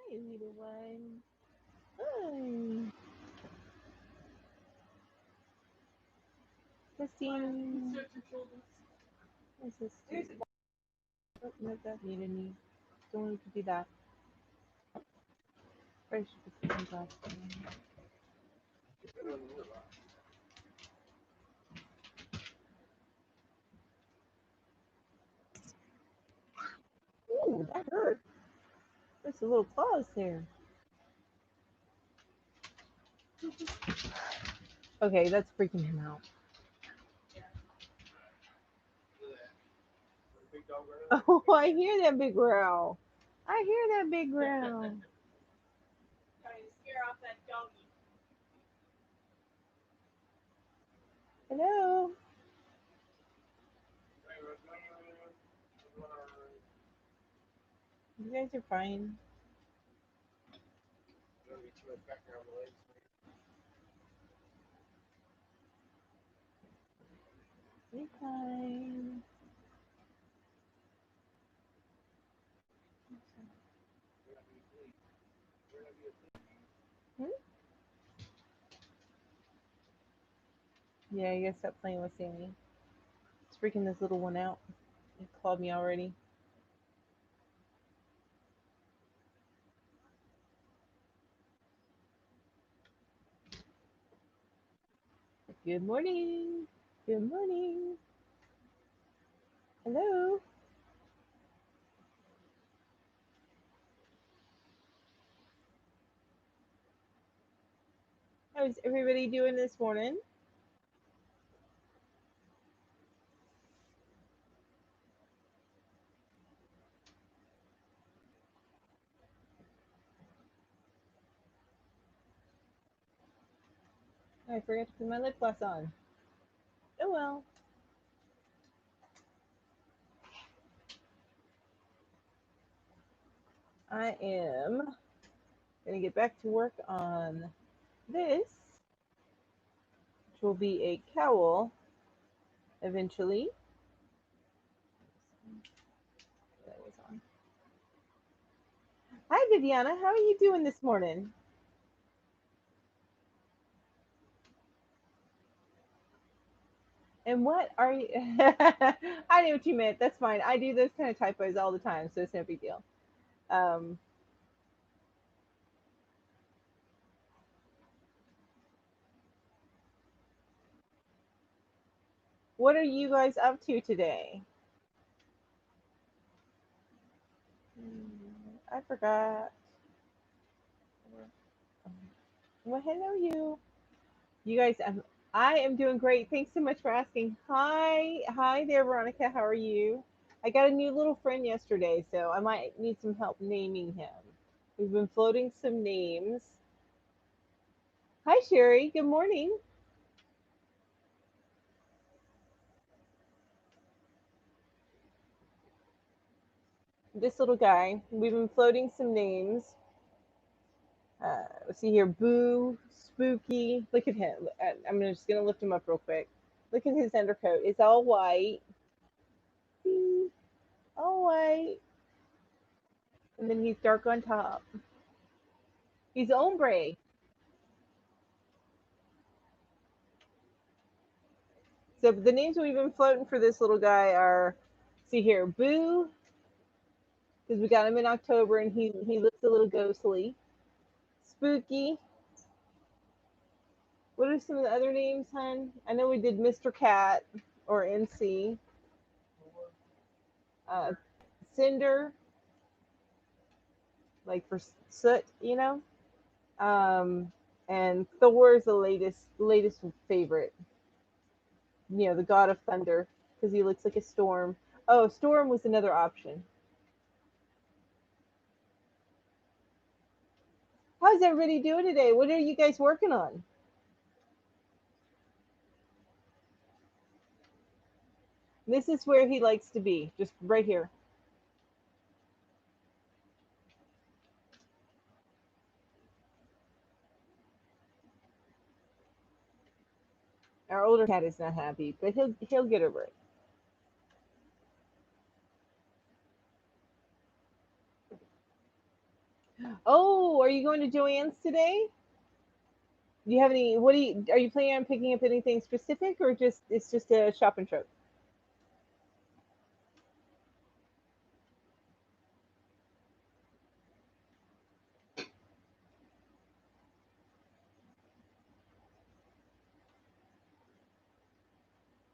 Hi, little one. Hi. Christine. This is Steve. Oh, no, that needed me. Don't need to do that. I should put some glass in. Ooh, that hurt. There's a little claws there. Okay, that's freaking him out. Oh, I hear that big growl. I hear that big growl. Trying to scare off that doggy. Hello. You guys are fine. You're fine. Hmm? Yeah, you gotta stop playing with Sammy. It's freaking this little one out. He clawed me already. Good morning. Good morning. Hello. How's everybody doing this morning? I forgot to put my lip gloss on. Oh well. I am gonna get back to work on this, which will be a cowl eventually. That was on. Hi Viviana, how are you doing this morning? And what are you? I knew what you meant. That's fine. I do those kind of typos all the time, so it's no big deal. Um, what are you guys up to today? I forgot. Well, hello, you. You guys, I am doing great. Thanks so much for asking. Hi there, Veronica. How are you? I got a new little friend yesterday, so I might need some help naming him. We've been floating some names. Hi, Sherry. Good morning. This little guy. We've been floating some names. Let's see here. Boo, Spooky. Look at him. I'm just gonna lift him up real quick. Look at his undercoat. It's all white. All white. And then he's dark on top. He's ombre. So the names we've been floating for this little guy are, see here, Boo, because we got him in October and he looks a little ghostly. Spooky. What are some of the other names, hon? I know we did Mr. Cat or NC. Uh, Cinder, like for soot, you know. And Thor is the latest favorite. You know, the god of thunder, because he looks like a storm. Oh, Storm was another option. How's everybody doing today? What are you guys working on? This is where he likes to be, just right here. Our older cat is not happy, but he'll get over it. Oh, are you going to Joanne's today? Do you have any? What do you? Are you planning on picking up anything specific, or just it's just a shopping trip?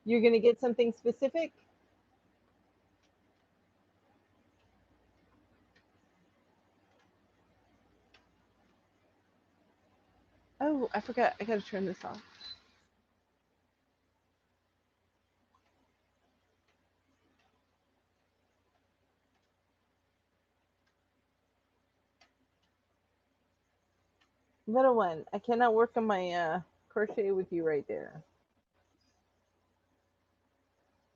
You're gonna get something specific? Oh, I forgot. I gotta turn this off. Little one, I cannot work on my crochet with you right there.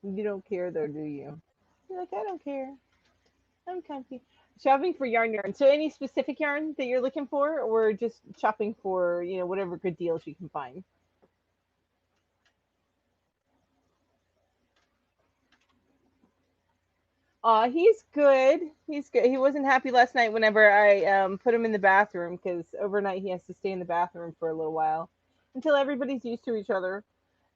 You don't care though, do you? You're like, I don't care. I'm comfy. Shopping for yarn. So any specific yarn that you're looking for, or just shopping for, whatever good deals you can find? He's good. He's good. He wasn't happy last night whenever I put him in the bathroom because overnight he has to stay in the bathroom for a little while until everybody's used to each other.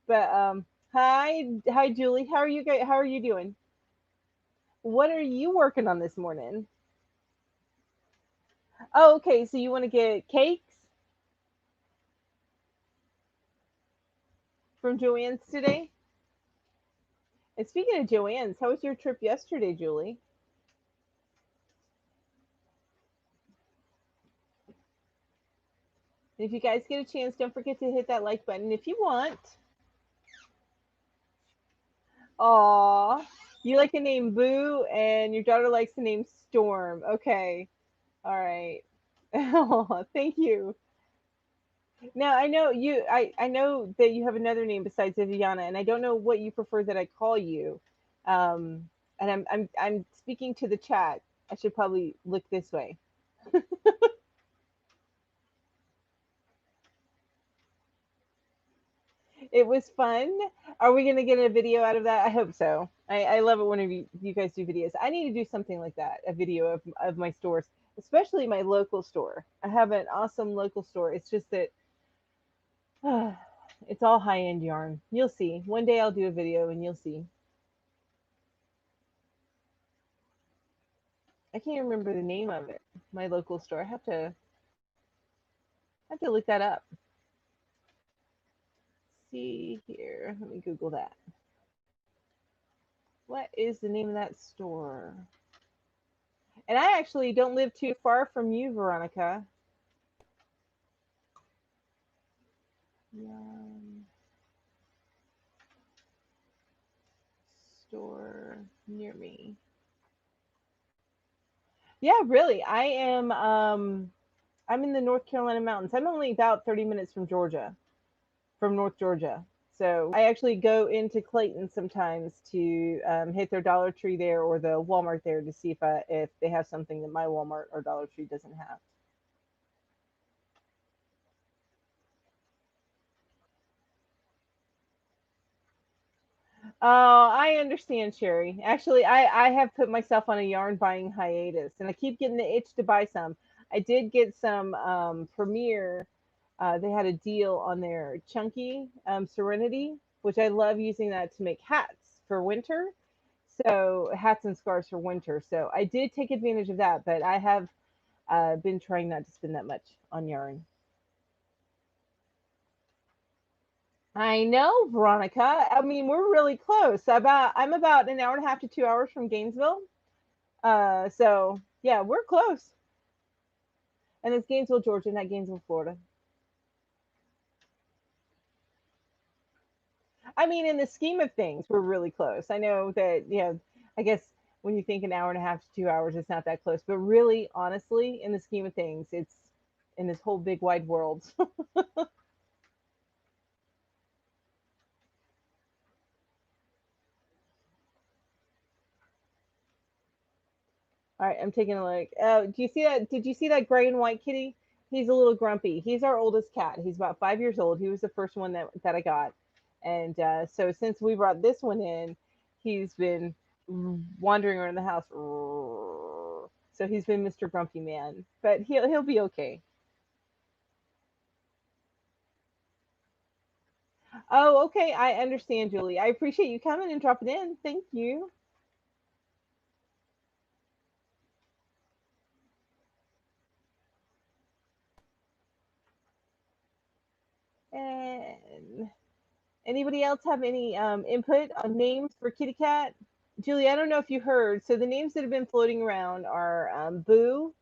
But hi Julie. How are you guys? How are you doing? What are you working on this morning? Oh, okay. So you want to get cakes from Joanne's today? And speaking of Joanne's, how was your trip yesterday, Julie? And if you guys get a chance, don't forget to hit that like button if you want. Aw, you like the name Boo, and your daughter likes the name Storm. Okay, all right. Oh, thank you. Now I know you. I know that you have another name besides Viviana, and I don't know what you prefer that I call you. And I'm speaking to the chat. I should probably look this way. It was fun. Are we gonna get a video out of that? I hope so. I love it whenever you guys do videos. I need to do something like that, a video of my stores, especially my local store. I have an awesome local store. It's just that it's all high end yarn. You'll see. One day I'll do a video and you'll see. I can't remember the name of it. My local store. I have to look that up. See here. Let me Google that. What is the name of that store? And I actually don't live too far from you, Veronica. Yarn store near me. Yeah, really. I'm in the North Carolina mountains. I'm only about 30 minutes from Georgia, from North Georgia. So I actually go into Clayton sometimes to hit their Dollar Tree there or the Walmart there to see if they have something that my Walmart or Dollar Tree doesn't have. Oh, I understand, Sherry. Actually, I have put myself on a yarn buying hiatus, and I keep getting the itch to buy some. I did get some Premier. They had a deal on their chunky Serenity, which I love using that to make hats for winter. So hats and scarves for winter. So I did take advantage of that, but I have been trying not to spend that much on yarn. I know, Veronica. I mean, we're really close. I'm about an hour and a half to 2 hours from Gainesville. So yeah, we're close. And it's Gainesville, Georgia, not Gainesville, Florida. I mean, in the scheme of things, we're really close. I know that, I guess when you think an hour and a half to 2 hours, it's not that close. But really, honestly, in the scheme of things, it's in this whole big wide world. All right, I'm taking a look. Do you see that? Did you see that gray and white kitty? He's a little grumpy. He's our oldest cat. He's about 5 years old. He was the first one that I got, and so since we brought this one in, he's been wandering around the house. So So he's been Mr. Grumpy Man, but he'll be okay. Oh, okay. I understand, Julie. I appreciate you coming and dropping in. Thank you. And anybody else have any input on names for Kitty Cat? Julie, I don't know if you heard. So the names that have been floating around are Boo,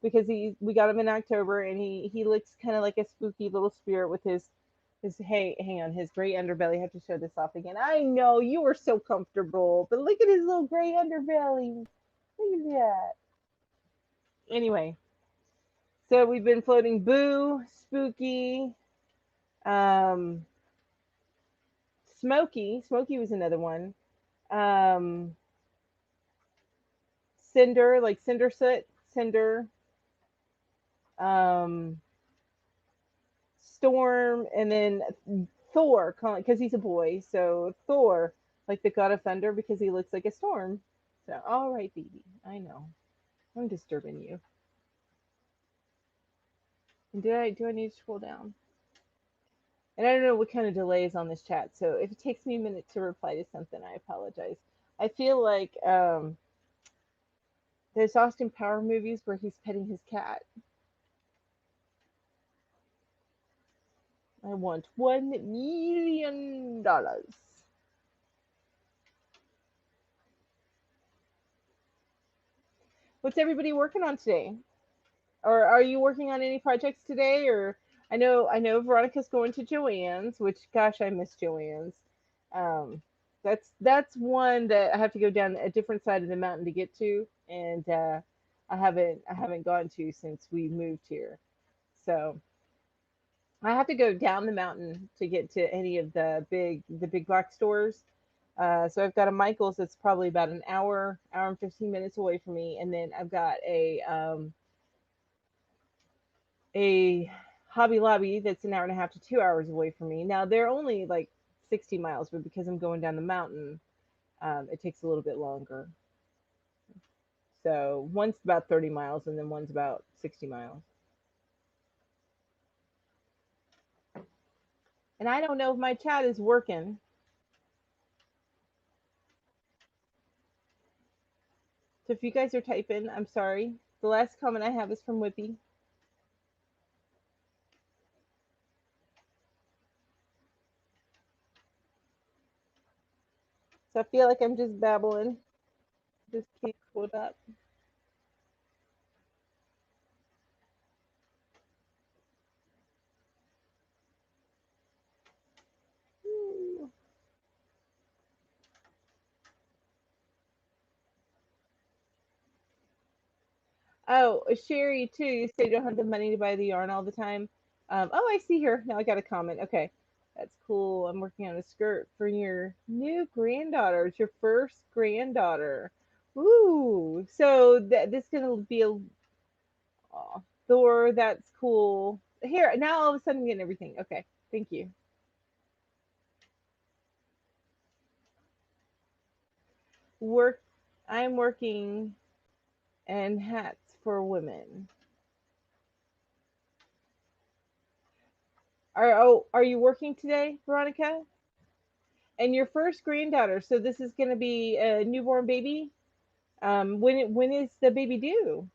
because we got him in October, and he looks kind of like a spooky little spirit with his hey, hang on, his gray underbelly. I have to show this off again. I know you were so comfortable, but look at his little gray underbelly. Look at that. Anyway, so we've been floating Boo, Spooky, um, Smokey. Smokey was another one. Um, Cinder, like Cinder Soot, Cinder, um, Storm, and then Thor, because he's a boy. So Thor, like the god of thunder, because he looks like a storm. So, all right, baby, I know I'm disturbing you. And do I need to scroll down? And I don't know what kind of delay is on this chat. So if it takes me a minute to reply to something, I apologize. I feel like there's Austin Power movies where he's petting his cat. I want $1 million. What's everybody working on today? Or are you working on any projects today? Or I know Veronica's going to Joanne's, which gosh, I miss Joanne's. Um, that's one that I have to go down a different side of the mountain to get to, and I haven't gone to since we moved here. So I have to go down the mountain to get to any of the big box stores. So I've got a Michael's that's probably about an hour and 15 minutes away from me, and then I've got a Hobby Lobby that's an hour and a half to 2 hours away from me. Now they're only like 60 miles, but because I'm going down the mountain, it takes a little bit longer. So one's about 30 miles, and then one's about 60 miles. And I don't know if my chat is working. So if you guys are typing, I'm sorry. The last comment I have is from Whippy. So I feel like I'm just babbling. Just keep pulled up. Oh, Sherry too. You say you don't have the money to buy the yarn all the time. Oh, I see her. Now I got a comment. Okay. That's cool. I'm working on a skirt for your new granddaughter. It's your first granddaughter. Ooh. So this is gonna be a Thor. That's cool. Here now, all of a sudden, I'm getting everything. Okay. Thank you. Work. I'm working and hats for women. Are you working today, Veronica? And your first granddaughter. So this is going to be a newborn baby. When is the baby due?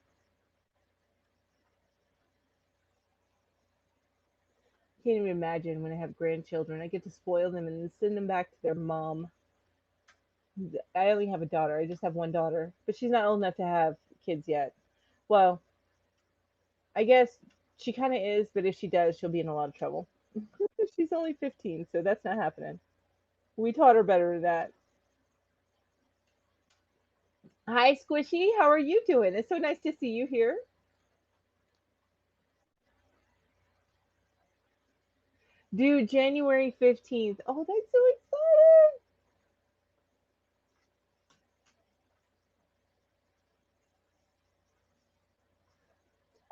Can't even imagine when I have grandchildren. I get to spoil them and then send them back to their mom. I only have a daughter. I just have one daughter, but she's not old enough to have kids yet. Well, I guess she kind of is, but if she does, she'll be in a lot of trouble. She's only 15, so that's not happening. We taught her better than that. Hi, Squishy. How are you doing? It's so nice to see you here. Due January 15th. Oh, that's so exciting.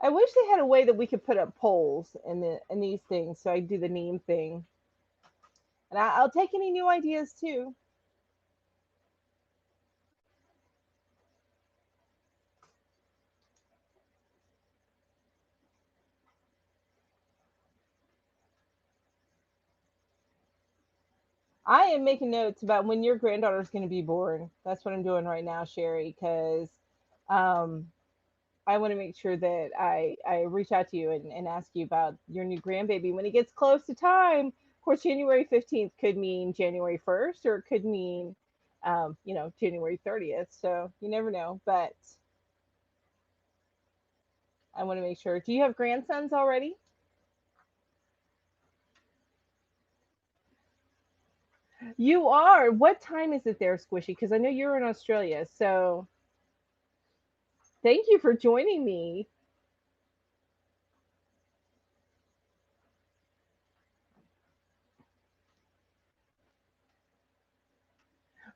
I wish they had a way that we could put up polls in these things so I do the name thing. And I'll take any new ideas too. I am making notes about when your granddaughter is going to be born. That's what I'm doing right now, Sherry, because um, I want to make sure that I reach out to you and ask you about your new grandbaby when it gets close to time. Of course, January 15th could mean January 1st, or it could mean, January 30th. So you never know. But I want to make sure. Do you have grandsons already? You are. What time is it there, Squishy? Because I know you're in Australia. So thank you for joining me.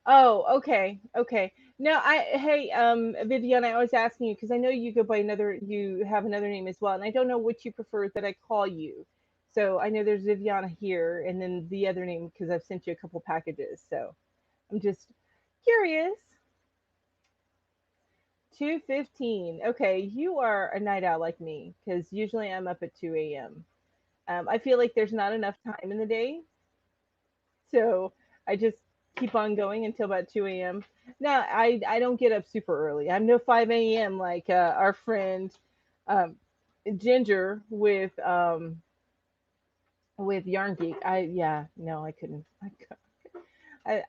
Oh, okay, okay. No, hey, Vivian, I was asking you because I know you go by you have another name as well, and I don't know which you prefer that I call you. So I know there's Viviana here, and then the other name because I've sent you a couple packages. So I'm just curious. 2:15. Okay, you are a night owl like me because usually I'm up at 2 a.m. I feel like there's not enough time in the day, so I just keep on going until about 2 a.m. Now I don't get up super early. I'm no 5 a.m. like our friend um, Ginger with Yarn Geek. No, I couldn't.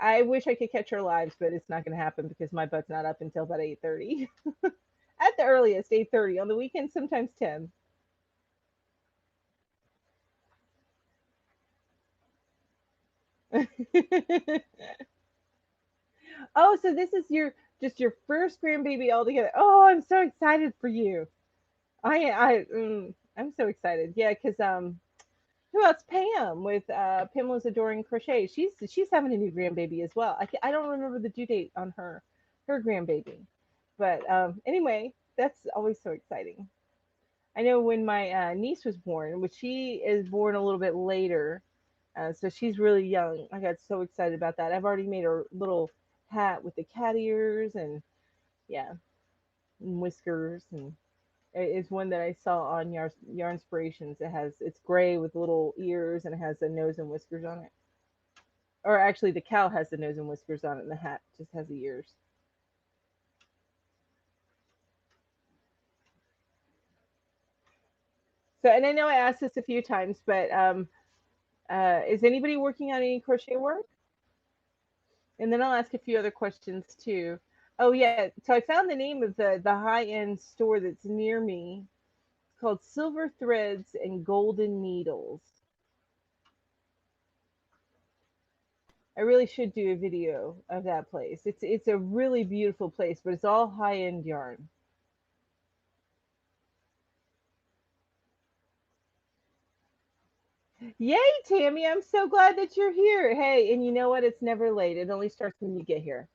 I wish I could catch her lives, but it's not going to happen because my butt's not up until about 8:30. At the earliest 8:30 on the weekend, sometimes 10. Oh, so this is your first grandbaby altogether. Oh, I'm so excited for you. I'm so excited. Yeah, because who else? Pam with Pamela's Adoring Crochet. She's having a new grandbaby as well. I don't remember the due date on her grandbaby, but anyway, that's always so exciting. I know when my niece was born, which she is born a little bit later, so she's really young. I got so excited about that. I've already made her little hat with the cat ears and yeah, and whiskers, and it's one that I saw on Yarnspirations. It's gray with little ears and it has a nose and whiskers on it. Or actually, the cow has the nose and whiskers on it, and the hat just has the ears. So, and I know I asked this a few times, but is anybody working on any crochet work? And then I'll ask a few other questions too. Oh yeah, so I found the name of the high end store that's near me. It's called Silver Threads and Golden Needles. I really should do a video of that place. It's a really beautiful place, but it's all high end yarn. Yay, Tammy! I'm so glad that you're here. Hey, and you know what? It's never late. It only starts when you get here.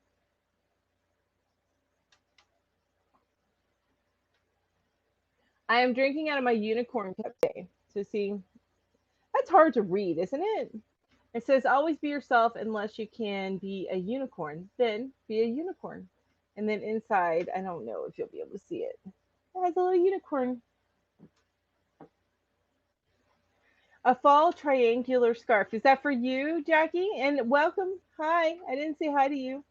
I am drinking out of my unicorn cup today. So see, that's hard to read, isn't it? It says always be yourself unless you can be a unicorn. Then be a unicorn. And then inside, I don't know if you'll be able to see it. It has a little unicorn. A fall triangular scarf. Is that for you, Jackie? And welcome. Hi. I didn't say hi to you.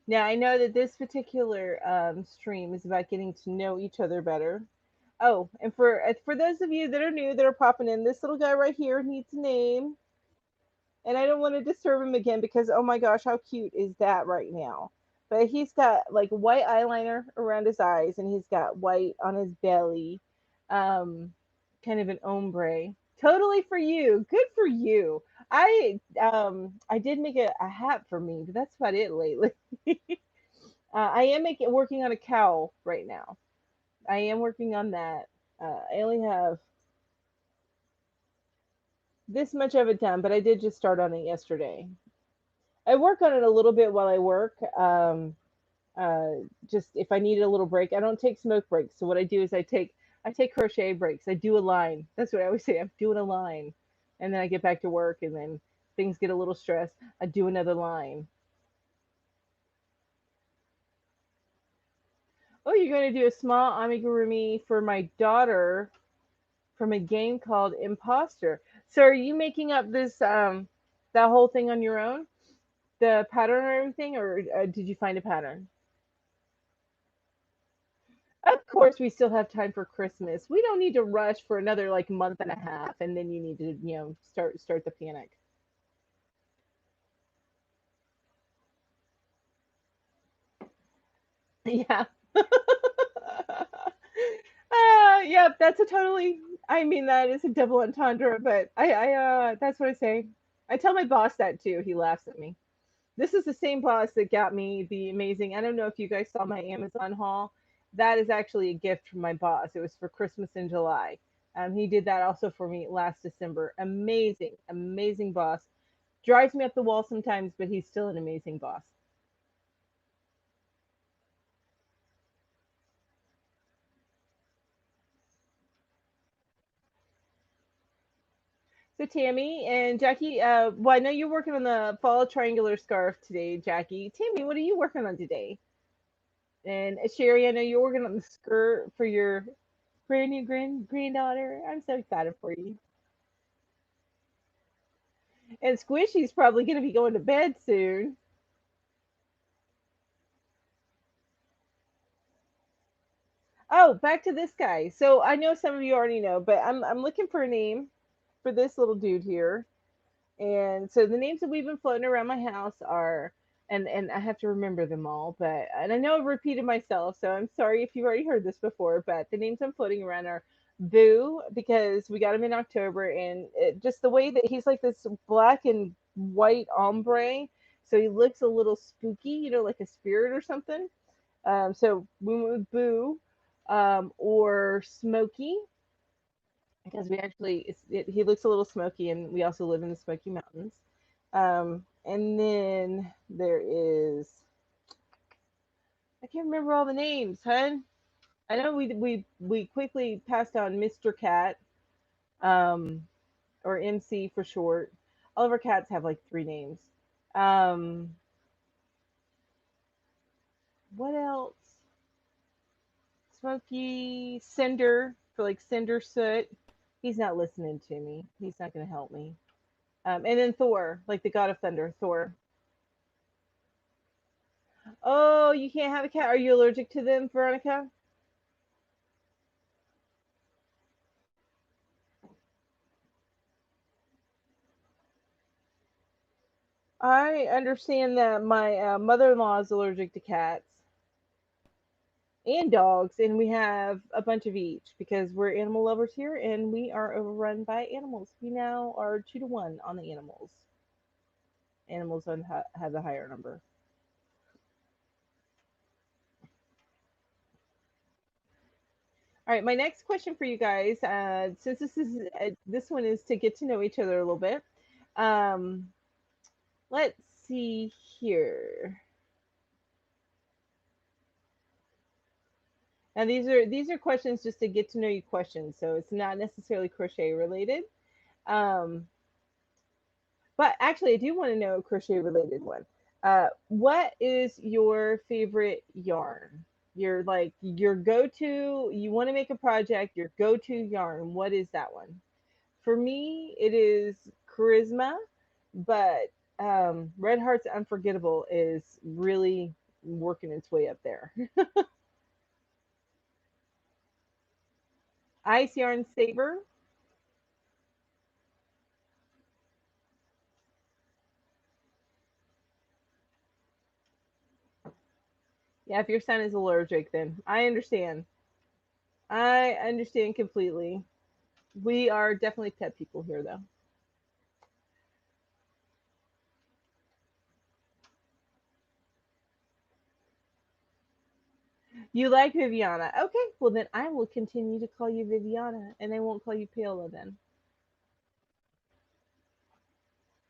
Now, I know that this particular stream is about getting to know each other better. Oh, and for those of you that are new that are popping in, this little guy right here needs a name, and I don't want to disturb him again because oh my gosh, how cute is that right now? But he's got like white eyeliner around his eyes, and he's got white on his belly, um, kind of an ombre. Totally for you. Good for you. I did make a hat for me, but that's about it lately. I am working on a cowl right now. I am working on that. I only have this much of it done, but I did just start on it yesterday. I work on it a little bit while I work. Uh, just if I need a little break, I don't take smoke breaks. So what I do is I take crochet breaks. I do a line. That's what I always say. I'm doing a line, and then I get back to work, and then things get a little stressed. I do another line. Oh, you're going to do a small amigurumi for my daughter from a game called Imposter. So are you making up this that whole thing on your own? The pattern or everything, or did you find a pattern? Of course, we still have time for Christmas. We don't need to rush for another like month and a half, and then you need to, start the panic. Yeah. Yep, that's a totally. I mean, that is a double entendre, but that's what I say. I tell my boss that too. He laughs at me. This is the same boss that got me the amazing. I don't know if you guys saw my Amazon haul. That is actually a gift from my boss. It was for Christmas in July. He did that also for me last December. Amazing, amazing boss. Drives me up the wall sometimes, but he's still an amazing boss. So Tammy and Jackie, well, I know you're working on the fall triangular scarf today, Jackie. Tammy, what are you working on today? And Sherry, I know you're working on the skirt for your brand new granddaughter. I'm so excited for you. And Squishy's probably going to be going to bed soon. Oh, back to this guy. So I know some of you already know, but I'm looking for a name for this little dude here. And so the names that we've been floating around my house are, and I have to remember them all, but and I know I've repeated myself, so I'm sorry if you've already heard this before, but the names I'm floating around are Boo because we got him in October, and just the way that he's like this black and white ombre, so he looks a little spooky, like a spirit or something. So we went with Boo, or Smokey because we actually he looks a little smoky, and we also live in the Smoky Mountains. And then there is I can't remember all the names, hun. I know we quickly passed on Mr. Cat, um, or MC for short. All of our cats have like three names. Um, what else? Smokey, Cinder for like Cinder Soot. He's not listening to me. He's not going to help me. And then Thor, like the god of thunder, Thor. Oh, you can't have a cat. Are you allergic to them, Veronica? I understand that my mother-in-law is allergic to cats and dogs, and we have a bunch of each because we're animal lovers here, and we are overrun by animals. We now are 2-1 on the animals. Animals have the higher number. All right, my next question for you guys, since this one is to get to know each other a little bit. Um, let's see here. And these are questions just to get to know you questions, so it's not necessarily crochet related. Um, but actually, I do want to know a crochet related one. What is your favorite yarn? Your go-to. You want to make a project. Your go-to yarn. What is that one? For me, it is Charisma, but Red Heart's Unforgettable is really working its way up there. Ice Yarn Saber. Yeah, if your son is allergic, then I understand. I understand completely. We are definitely pet people here, though. You like Viviana. Okay, well, then I will continue to call you Viviana, and I won't call you Paola then.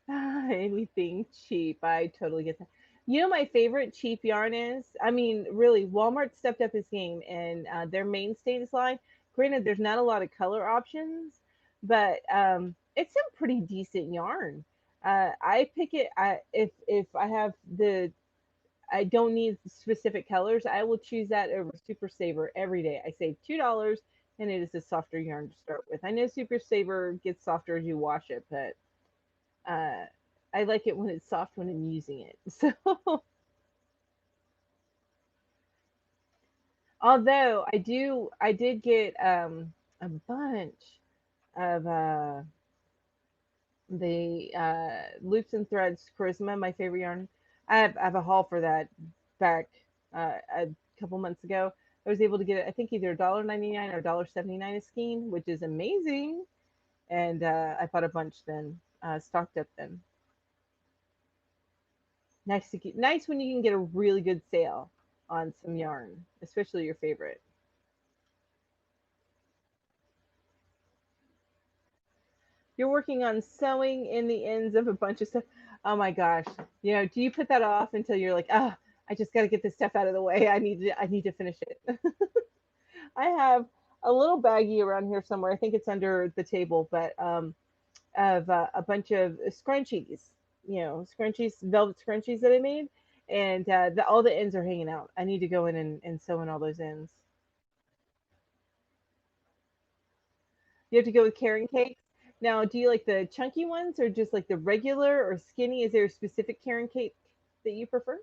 Anything cheap. I totally get that. You know, my favorite cheap yarn is, I mean, really, Walmart stepped up his game and their mainstays line. Granted, there's not a lot of color options, but it's some pretty decent yarn. I pick it if I have the I don't need specific colors. I will choose that over Super Saver every day. I save $2, and it is a softer yarn to start with. I know Super Saver gets softer as you wash it, but uh, I like it when it's soft when I'm using it. So, although I did get a bunch of the Loops and Threads Charisma, my favorite yarn. I have a haul for that back a couple months ago. I was able to get it, I think either $1.99 or $1.79 a skein, which is amazing. And I bought a bunch then, stocked up then. Nice when you can get a really good sale on some yarn, especially your favorite. You're working on sewing in the ends of a bunch of stuff. Oh my gosh. Do you put that off until you're like, ah, I just got to get this stuff out of the way. I need to finish it. I have a little baggie around here somewhere. I think it's under the table, but of a bunch of scrunchies, scrunchies, velvet scrunchies that I made. And all the ends are hanging out. I need to go in and sew in all those ends. You have to go with carrot cakes. Now, do you like the chunky ones or just like the regular or skinny? Is there a specific carrot cake that you prefer?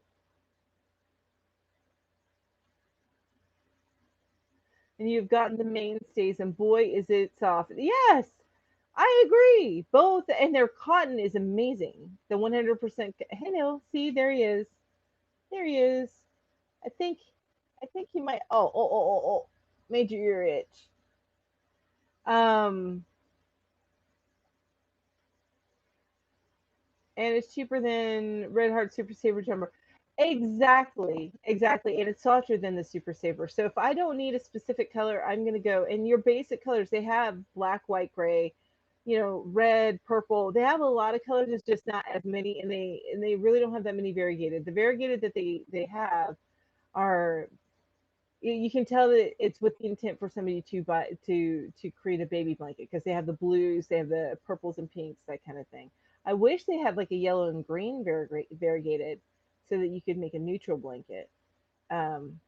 And you've gotten the mainstays, and boy, is it soft. Yes, I agree. Both, and their cotton is amazing. The 100%. Hello, see, there he is. There he is. I think, I think he might. Oh, made your ear itch. Um, and it's cheaper than Red Heart Super Saver Jumper. Exactly, exactly, and it's softer than the Super Saver. So if I don't need a specific color, I'm gonna go. And your basic colors, they have black, white, gray, red, purple. They have a lot of colors. It's just not as many, and they really don't have that many variegated. The variegated that they have are you can tell that it's with the intent for somebody to buy to create a baby blanket because they have the blues, they have the purples and pinks, that kind of thing. I wish they had like a yellow and green variegated so that you could make a neutral blanket. Um,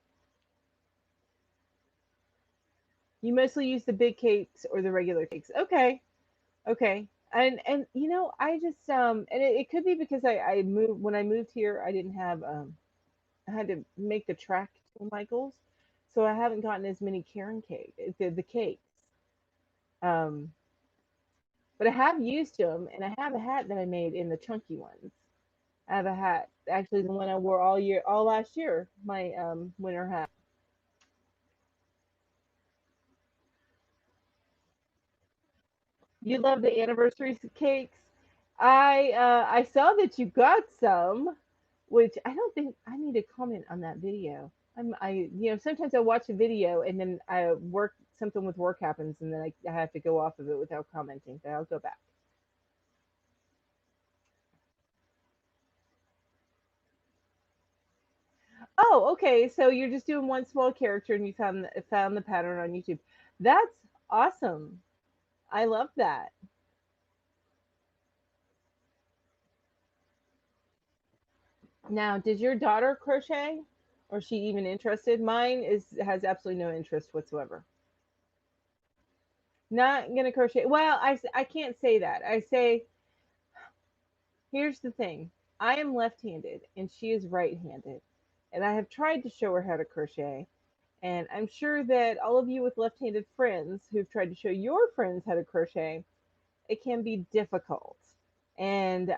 you mostly use the big cakes or the regular cakes. Okay, okay. And I just and it could be because I moved when I moved here. I didn't have I had to make the track to Michael's, so I haven't gotten as many Karen cake the cakes. Um, but I have used them, and I have a hat that I made in the chunky ones. I have a hat, actually the one I wore all last year, my winter hat. You love the anniversary cakes. I saw that you got some, which I don't think I need to comment on that video. Sometimes I watch a video and then I work something with work happens and then I have to go off of it without commenting. But I'll go back. Oh, okay. So you're just doing one small character and you found the pattern on YouTube. That's awesome. I love that. Now, does your daughter crochet? Or is she even interested? Mine is has absolutely no interest whatsoever. Not gonna crochet. Well, I can't say that. I say here's the thing. I am left-handed and she is right-handed. And I have tried to show her how to crochet. And I'm sure that all of you with left-handed friends who've tried to show your friends how to crochet, it can be difficult. And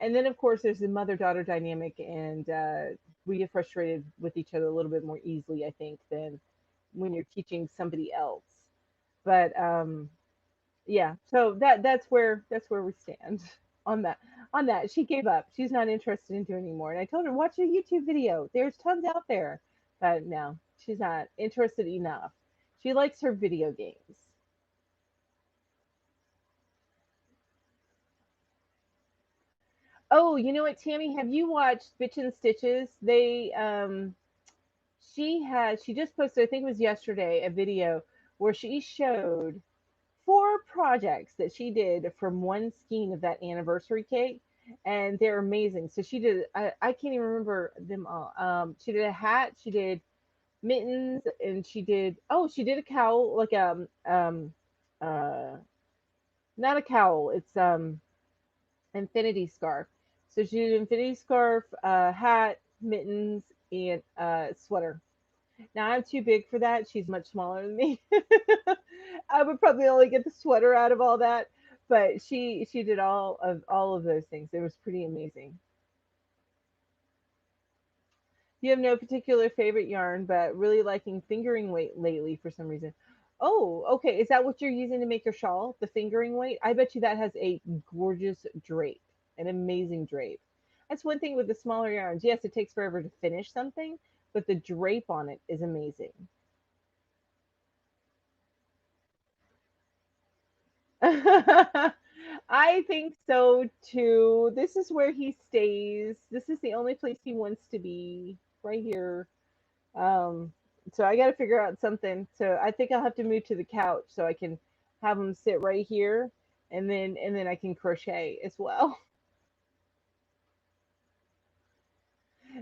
then of course there's the mother-daughter dynamic, and we get frustrated with each other a little bit more easily, I think, than when you're teaching somebody else. But yeah, so that's where we stand on that. On that, she gave up. She's not interested in doing anymore. And I told her watch a YouTube video. There's tons out there, but no, she's not interested enough. She likes her video games. Oh, you know what, Tammy? Have you watched Bitch and Stitches? She just posted, I think it was yesterday, a video where she showed 4 projects that she did from one skein of that anniversary cake. and they're amazing. So she did. I can't even remember them all. She did a hat. She did mittens, and she did. Oh, she did a cowl, like uh, not a cowl. It's infinity scarf. So she did infinity scarf, hat, mittens, and sweater. Now I'm too big for that. She's much smaller than me. I would probably only get the sweater out of all that, but she did all of those things. It was pretty amazing. You have no particular favorite yarn, but really liking fingering weight lately for some reason. Oh, okay. Is that what you're using to make your shawl? The fingering weight? I bet you that has a gorgeous drape, an amazing drape. That's one thing with the smaller yarns. Yes, it takes forever to finish something, but the drape on it is amazing. I think so too. This is where he stays. This is the only place he wants to be, right here. Um, so I got to figure out something. So I think I'll have to move to the couch so I can have him sit right here, and then I can crochet as well.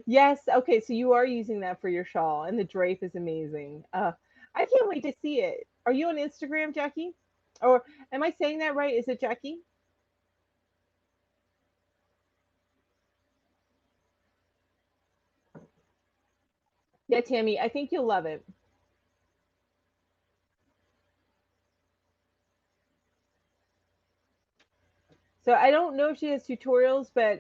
Yes. Okay. So you are using that for your shawl, and the drape is amazing. I can't wait to see it. Are you on Instagram, Jackie? Or am I saying that right? Is it Jackie? Yeah, Tammy. I think you'll love it. So I don't know if she has tutorials, but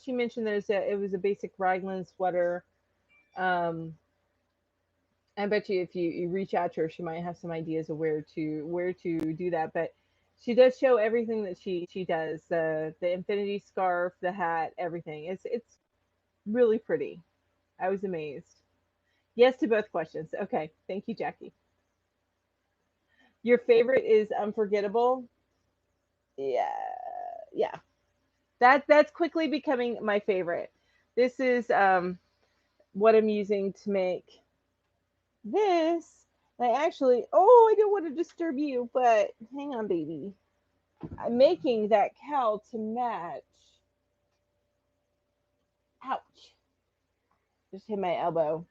she mentioned it was a basic raglan sweater. Um, I bet you if you reach out to her, she might have some ideas of where to do that. But she does show everything that she does, the infinity scarf, the hat, everything. It's really pretty. I was amazed. Yes to both questions. Okay, thank you, Jackie. Your favorite is unforgettable. Yeah, yeah. That's quickly becoming my favorite. This is what I'm using to make this. I actually, oh, I don't want to disturb you, but hang on, baby. I'm making that cowl to match. Ouch. Just hit my elbow.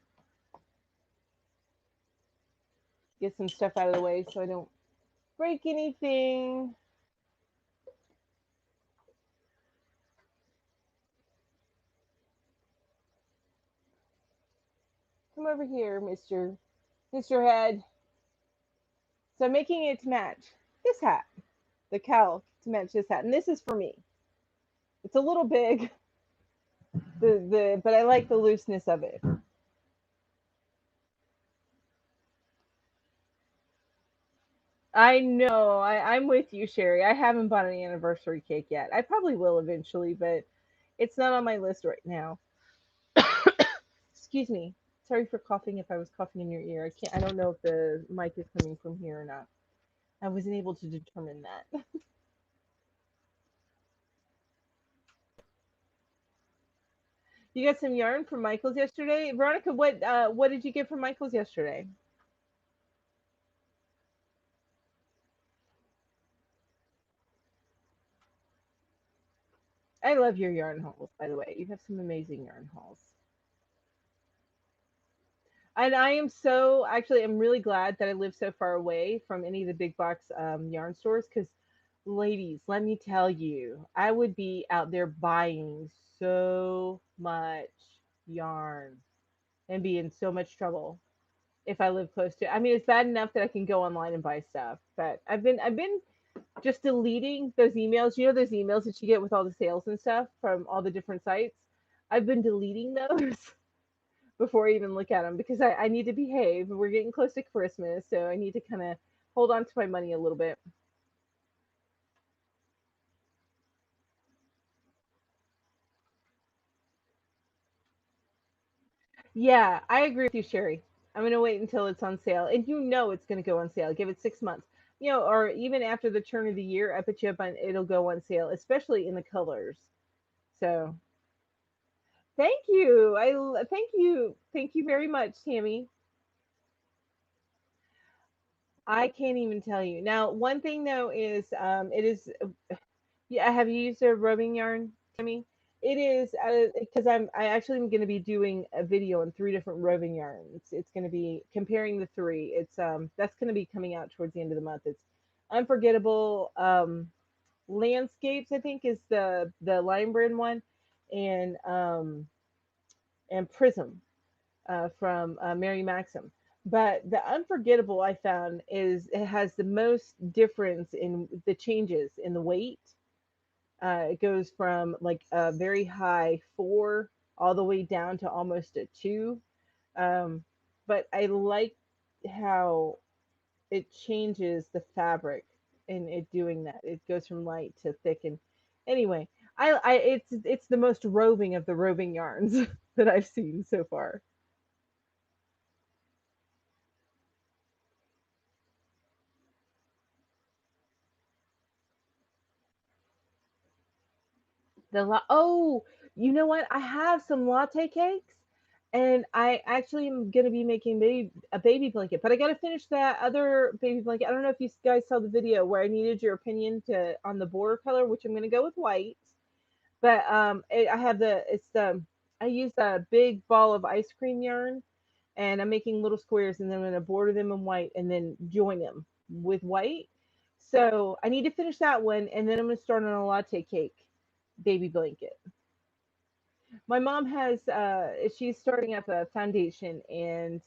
Get some stuff out of the way so I don't break anything. Come over here, Mr. Head. So I'm making it to match this hat, the cowl to match this hat. And this is for me. It's a little big, but I like the looseness of it. I know. I'm with you, Sherry. I haven't bought an anniversary cake yet. I probably will eventually, but it's not on my list right now. Excuse me. Sorry for coughing if I was coughing in your ear. I can't. I don't know if the mic is coming from here or not. I wasn't able to determine that. You got some yarn from Michael's yesterday, Veronica. What did you get from Michael's yesterday? I love your yarn hauls, by the way. You have some amazing yarn hauls. And I am so actually, I'm really glad that I live so far away from any of the big box yarn stores because, ladies, let me tell you, I would be out there buying so much yarn and be in so much trouble if I live close to. I mean, it's bad enough that I can go online and buy stuff, but I've been just deleting those emails. You know those emails that you get with all the sales and stuff from all the different sites. I've been deleting those before I even look at them because I need to behave. We're getting close to Christmas, so I need to kind of hold on to my money a little bit. Yeah, I agree with you, Sherry. I'm gonna wait until it's on sale, and you know it's gonna go on sale. Give it 6 months, or even after the turn of the year. I put you up on it'll go on sale, especially in the colors. So thank you very much, Tammy. I can't even tell you. Now, one thing though is it is Yeah, have you used a roving yarn, Tammy? It is because I actually am going to be doing a video on three different roving yarns. It's going to be comparing the three. It's that's going to be coming out towards the end of the month. It's unforgettable landscapes, I think, is the Lion Brand one, and Prism from Mary Maxim. But the unforgettable I found is it has the most difference in the changes in the weight. It goes from like a very high 4 all the way down to almost a 2. Um, but I like how it changes the fabric in it doing that. It goes from light to thick. And anyway, it's the most roving of the roving yarns that I've seen so far. Oh, you know what? I have some latte cakes, and I actually am gonna be making a baby blanket. But I gotta finish that other baby blanket. I don't know if you guys saw the video where I needed your opinion to on the border color, which I'm gonna go with white. But I have I use a big ball of ice cream yarn, and I'm making little squares, and then I'm gonna border them in white, and then join them with white. So I need to finish that one, and then I'm gonna start on a latte cake baby blanket. My mom has she's starting up a foundation, and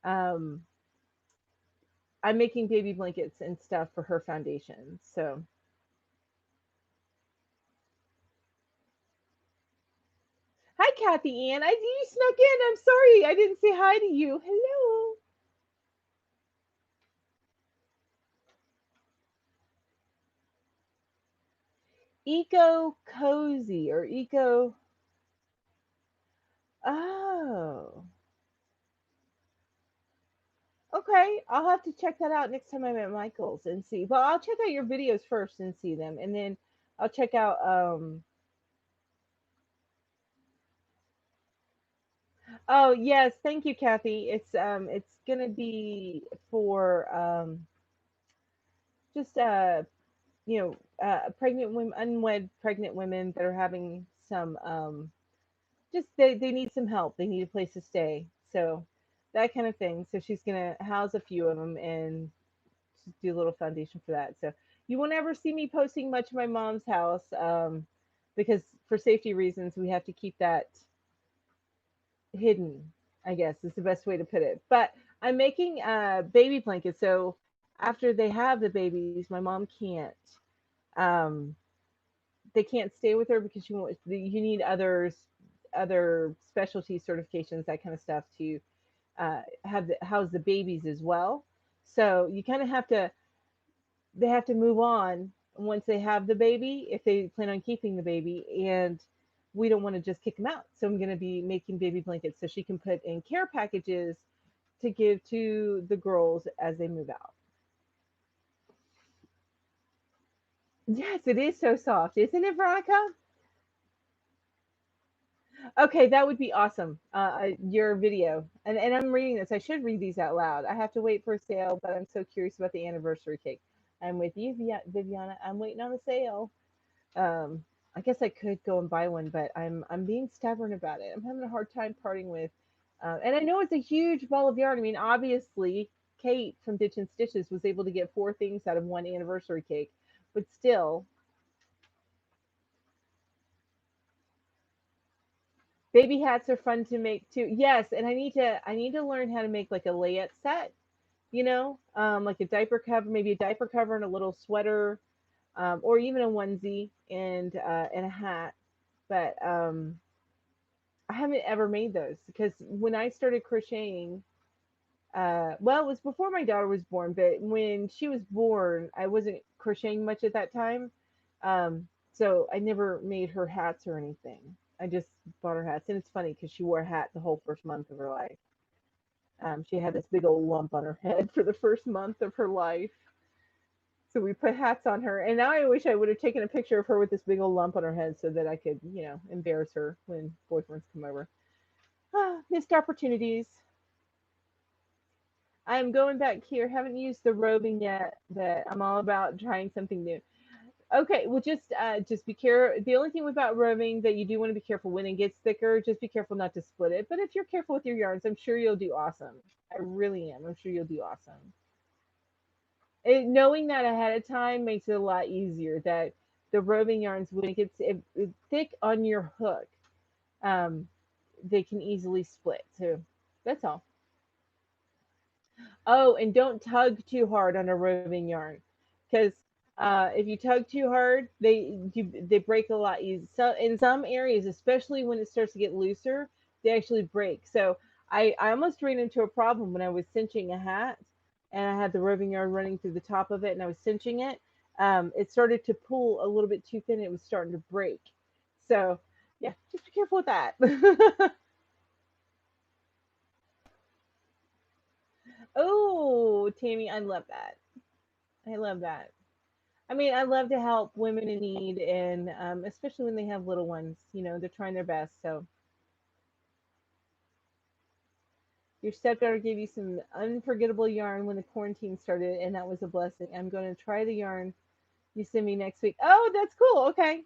um I'm making baby blankets and stuff for her foundation. So hi Kathy Ann. You snuck in. I'm sorry I didn't say hi to you. Hello. Eco cozy or eco. Oh, okay. I'll have to check that out next time I'm at Michael's and see. Well, I'll check out your videos first and see them, and then I'll check out. Oh yes, thank you, Kathy. It's gonna be for just pregnant women, unwed pregnant women that are having some just they need some help. They need a place to stay. So that kind of thing. So she's gonna house a few of them and just do a little foundation for that. So you won't ever see me posting much of my mom's house because for safety reasons we have to keep that hidden, I guess is the best way to put it. But I'm making baby blankets. So after they have the babies, my mom can't. Um, they can't stay with her because you need other specialty certifications, that kind of stuff to house the babies as well. So you kind of have to they have to move on once they have the baby if they plan on keeping the baby, and we don't want to just kick them out. So I'm going to be making baby blankets so she can put in care packages to give to the girls as they move out. Yes, it is so soft, isn't it, Veronica? Okay, that would be awesome. Your video, and I'm reading this. I should read these out loud. I have to wait for a sale, but I'm so curious about the anniversary cake. I'm with you, Viviana. I'm waiting on the sale. Um, I guess I could go and buy one, but I'm being stubborn about it. I'm having a hard time parting with, and I know it's a huge ball of yarn. I mean, obviously, Kate from Ditch and Stitches was able to get four things out of one anniversary cake, but still, baby hats are fun to make too. Yes, and I need to learn how to make like a layette set. Like a diaper cover, maybe a diaper cover and a little sweater, or even a onesie and a hat. But I haven't ever made those because when I started crocheting, well, it was before my daughter was born, but when she was born, I wasn't crocheting much at that time. So I never made her hats or anything. I just bought her hats. And it's funny because she wore a hat the whole first month of her life. She had this big old lump on her head for the first month of her life. So we put hats on her. And now I wish I would have taken a picture of her with this big old lump on her head so that I could, embarrass her when boyfriends come over. Missed opportunities. I'm going back here. Haven't used the roving yet, but I'm all about trying something new. Okay, well, just be careful. The only thing about roving that you do want to be careful when it gets thicker, just be careful not to split it. But if you're careful with your yarns, I'm sure you'll do awesome. I really am. I'm sure you'll do awesome. Knowing that ahead of time makes it a lot easier. That the roving yarns, when it thick on your hook, um, they can easily split. So that's all. Oh, and don't tug too hard on a roving yarn, because if you tug too hard, they break a lot easy. So in some areas, especially when it starts to get looser, they actually break. So I almost ran into a problem when I was cinching a hat, and I had the roving yarn running through the top of it, and I was cinching it. It started to pull a little bit too thin. It was starting to break. So yeah, just be careful with that. Oh, Tammy, I love that. I love that. I mean, I love to help women in need, and especially when they have little ones. They're trying their best. So your stepdaughter gave you some unforgettable yarn when the quarantine started, and that was a blessing. I'm going to try the yarn you send me next week. Oh, that's cool. Okay.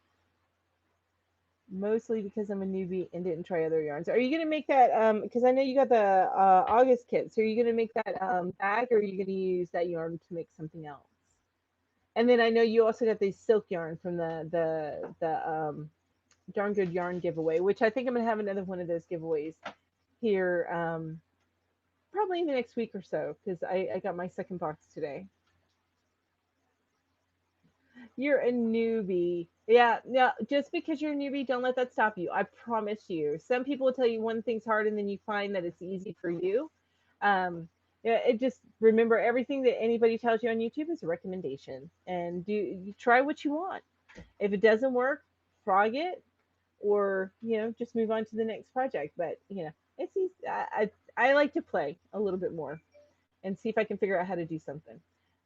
Mostly because I'm a newbie and didn't try other yarns. Are you going to make that? Because I know you got the August kit. So are you going to make that bag, or are you going to use that yarn to make something else? And then I know you also got the silk yarn from the darn good yarn giveaway, which I think I'm gonna have another one of those giveaways here, probably in the next week or so, because I got my second box today. You're a newbie. Yeah, yeah. Just because you're a newbie, don't let that stop you. I promise you. Some people will tell you one thing's hard, and then you find that it's easy for you. Yeah, it just remember everything that anybody tells you on YouTube is a recommendation, and you try what you want. If it doesn't work, frog it, or just move on to the next project. But it's easy. I like to play a little bit more and see if I can figure out how to do something.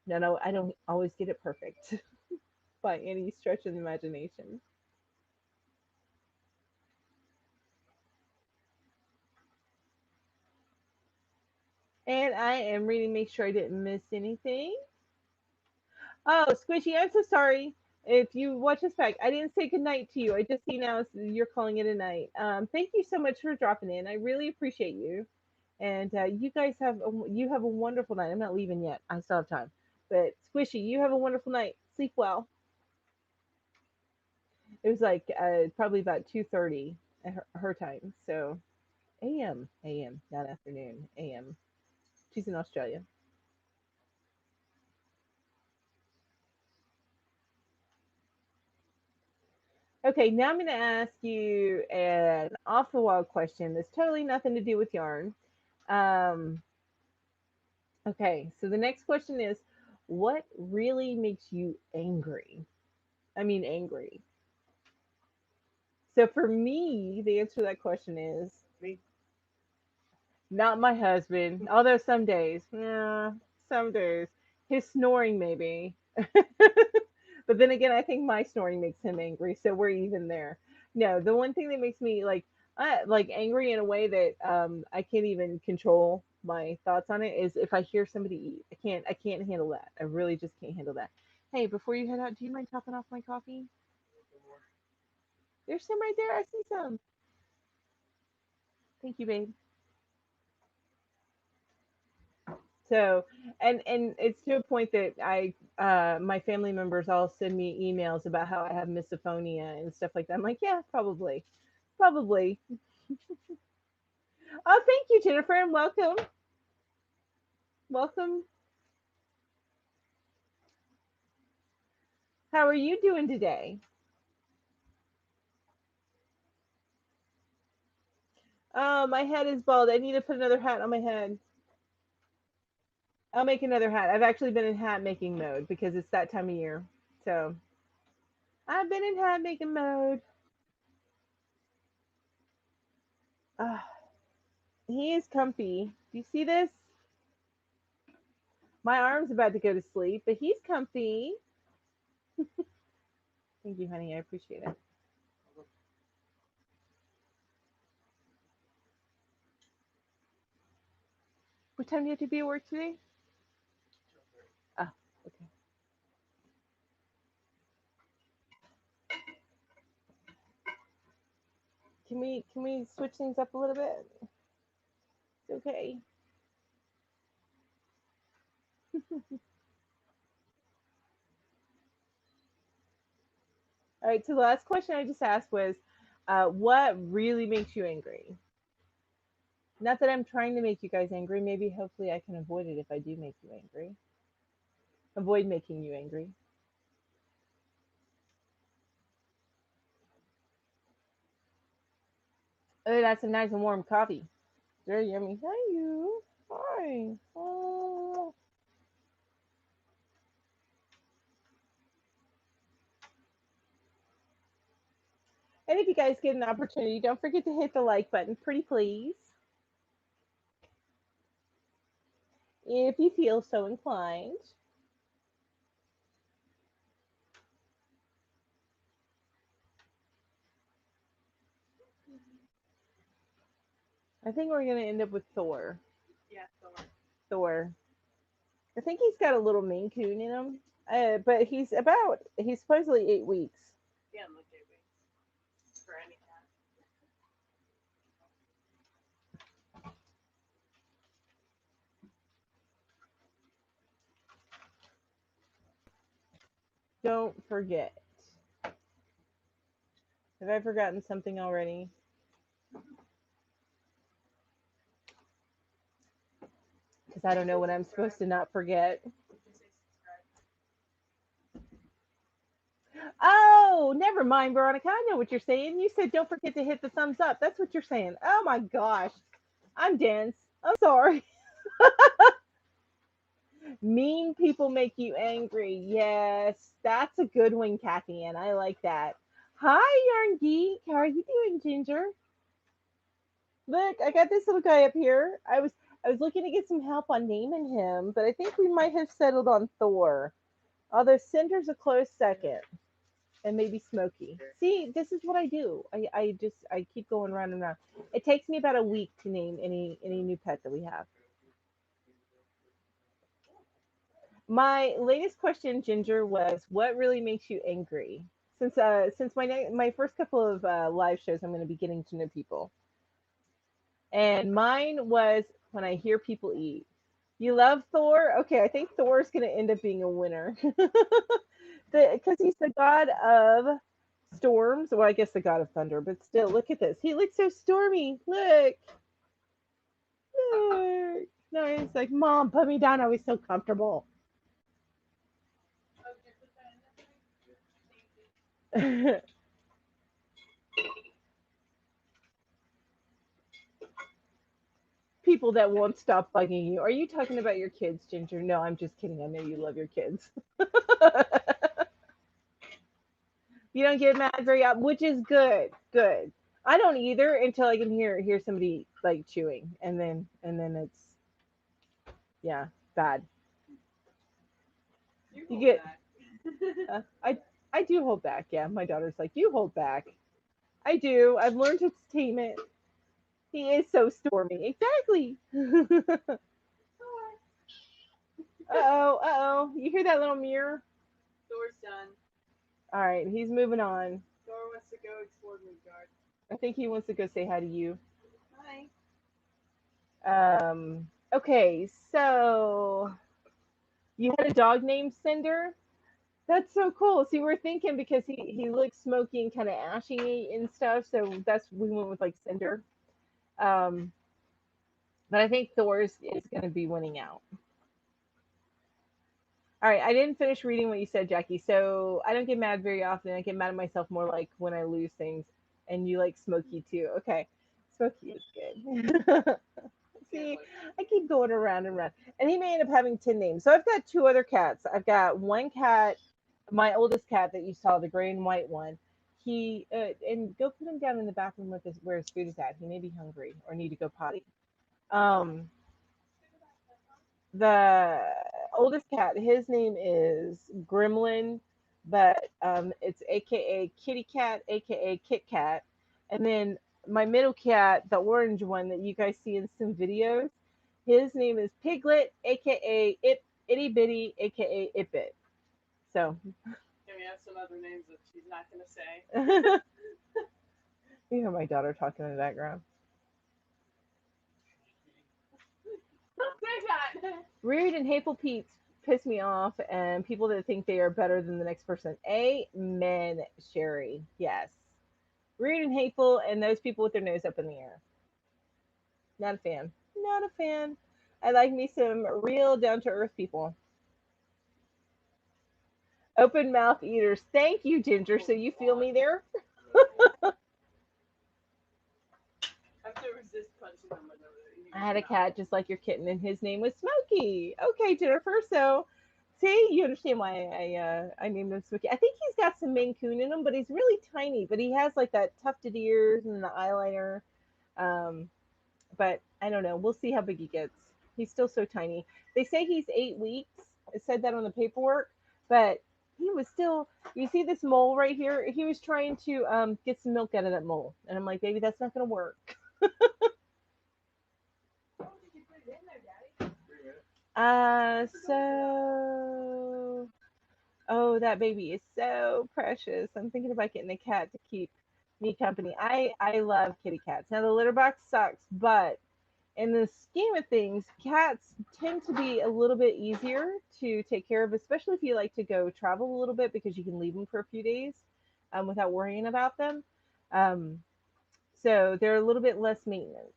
No, I don't always get it perfect by any stretch of the imagination. And I am reading, make sure I didn't miss anything. Oh, Squishy, I'm so sorry. If you watch this back, I didn't say goodnight to you. I just see now you're calling it a night. Thank you so much for dropping in. I really appreciate you. And you guys have a wonderful night. I'm not leaving yet. I still have time. But Squishy, you have a wonderful night. Sleep well. It was like probably about 2:30 at her time. So a.m., not afternoon. A.m. She's in Australia. Okay, now I'm going to ask you an off the wall question that's totally nothing to do with yarn. Um, okay, so the next question is, what really makes you angry? I mean, angry. So for me, the answer to that question is not my husband. Although some days, yeah, some days his snoring maybe. But then again, I think my snoring makes him angry, so we're even there. No, the one thing that makes me like angry in a way that I can't even control my thoughts on it is if I hear somebody eat. I can't handle that. I really just can't handle that. Hey, before you head out, do you mind topping off my coffee? There's some right there. I see some. Thank you, babe. So, and it's to a point that my family members all send me emails about how I have misophonia and stuff like that. I'm like, yeah, probably, probably. Oh, thank you, Jennifer, and welcome, welcome. How are you doing today? Oh, my head is bald. I need to put another hat on my head. I'll make another hat. I've actually been in hat making mode because it's that time of year. So I've been in hat making mode. Ah, he is comfy. Do you see this? My arm's about to go to sleep, but he's comfy. Thank you, honey. I appreciate it. What time do you have to be at work today? Oh, okay. Can we switch things up a little bit? It's okay. All right. So the last question I just asked was, what really makes you angry? Not that I'm trying to make you guys angry. Maybe hopefully I can avoid it if I do make you angry. Avoid making you angry. Oh, that's some nice and warm coffee. Very yummy. Hi you. Hi. Oh. And if you guys get an opportunity, don't forget to hit the like button, pretty please. If you feel so inclined. I think we're gonna end up with Thor. Yeah, Thor. Thor. I think he's got a little Maine Coon in him, but he's supposedly 8 weeks. Yeah, look at me. For any cat. Don't forget. Have I forgotten something already? Because I don't know what I'm supposed to not forget. Just say subscribe. Oh, never mind, Veronica. I know what you're saying. You said don't forget to hit the thumbs up. That's what you're saying. Oh my gosh. I'm dense. I'm sorry. Mean people make you angry. Yes, that's a good one, Kathy Ann. I like that. Hi, Yarn Geek. How are you doing, Ginger? Look, I got this little guy up here. I was looking to get some help on naming him, but I think we might have settled on Thor. Although Cinder's a close second, and maybe Smokey. See, this is what I do. I keep going round and round. It takes me about a week to name any new pet that we have. My latest question, Ginger, was what really makes you angry? Since my first couple of live shows, I'm going to be getting to know people, and mine was when I hear people eat. You love Thor? Okay, I think Thor's going to end up being a winner because he's the god of storms. Well, I guess the god of thunder, but still, look at this. He looks so stormy. Look, look. No, he's like, Mom, put me down. I was so comfortable. Oh, can I put that in there? Thank you. People that won't stop bugging you. Are you talking about your kids, Ginger? No, I'm just kidding. I know you love your kids. You don't get mad very often, which is good. Good. I don't either until I can hear somebody like chewing, and then it's yeah bad. You You hold get back. I do hold back. Yeah, my daughter's like you hold back. I do. I've learned to tame it. He is so stormy. Exactly. Uh oh. Uh oh. You hear that little mirror? Thor's done. All right. He's moving on. Thor wants to go explore Midgard. I think he wants to go say hi to you. Hi. Okay, so you had a dog named Cinder? That's so cool. See, we're thinking because he looks smoky and kind of ashy and stuff, so that's we went with like Cinder. Um, but I think Thor's is going to be winning out. All right, I didn't finish reading what you said, Jackie. So I don't get mad very often. I get mad at myself more like when I lose things. And you like Smokey too. Okay, Smokey is good. See, I keep going around and around. And he may end up having 10 names. So I've got two other cats. I've got one cat, my oldest cat that you saw, the gray and white one. And go put him down in the bathroom with his, where his food is at. He may be hungry or need to go potty. Um, the oldest cat, his name is Gremlin, but it's AKA Kitty Cat, AKA Kit Cat. And then my middle cat, the orange one that you guys see in some videos, his name is Piglet, AKA Itty Bitty, AKA Ipit. So Can we have some other names that she's not going to say? You hear my daughter talking in the background. Say that. Rude and hateful Pete's piss me off, and people that think they are better than the next person. Amen, Sherry. Yes. Rude and hateful, and those people with their nose up in the air. Not a fan. Not a fan. I like me some real down to earth people. Open mouth eaters. Thank you, Ginger. So you feel me there? I have to resist punching them whenever I had a cat just like your kitten, and his name was Smokey. Okay, Jennifer. So, see, you understand why I named him Smokey. I think he's got some Maine Coon in him, but he's really tiny. But he has like that tufted ears and the eyeliner. Um, but I don't know. We'll see how big he gets. He's still so tiny. They say he's 8 weeks. It said that on the paperwork, but he was still. You see this mole right here? He was trying to get some milk out of that mole, and I'm like, baby, that's not gonna work. How long did you put it in there, Daddy? So oh, that baby is so precious. I'm thinking about getting a cat to keep me company. I love kitty cats. Now the litter box sucks, but in the scheme of things, cats tend to be a little bit easier to take care of, especially if you like to go travel a little bit because you can leave them for a few days without worrying about them. Um, so they're a little bit less maintenance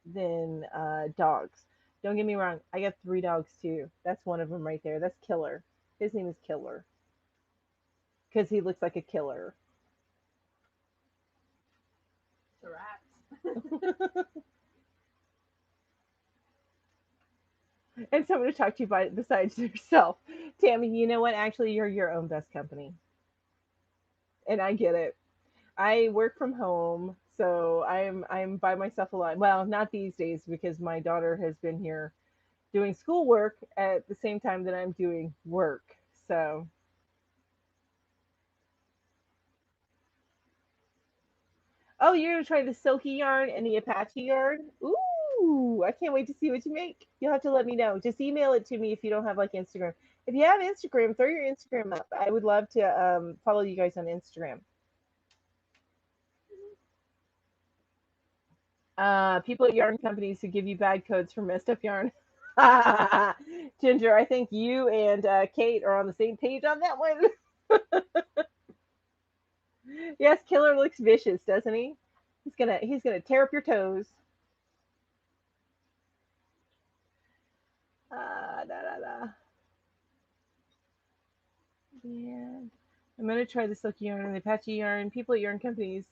than dogs. Don't get me wrong, I got 3 dogs too. That's one of them right there. That's Killer. His name is Killer because he looks like a killer. To rats. And someone to talk to you by besides yourself. Tammy, you know what? Actually, you're your own best company. And I get it. I work from home, so I'm by myself a lot. Well, not these days because my daughter has been here doing schoolwork at the same time that I'm doing work. So, oh, you're gonna try the silky yarn and the Apache yarn? Ooh, I can't wait to see what you make. You'll have to let me know. Just email it to me if you don't have like Instagram. If you have Instagram, throw your Instagram up. I would love to follow you guys on Instagram. People at yarn companies who give you bad codes for messed up yarn. Ginger, I think you and Kate are on the same page on that one. Yes, Killer looks vicious, doesn't he? He's gonna tear up your toes. Da, da, da. Yeah. I'm gonna try the silky yarn and the Apache yarn. People at yarn companies.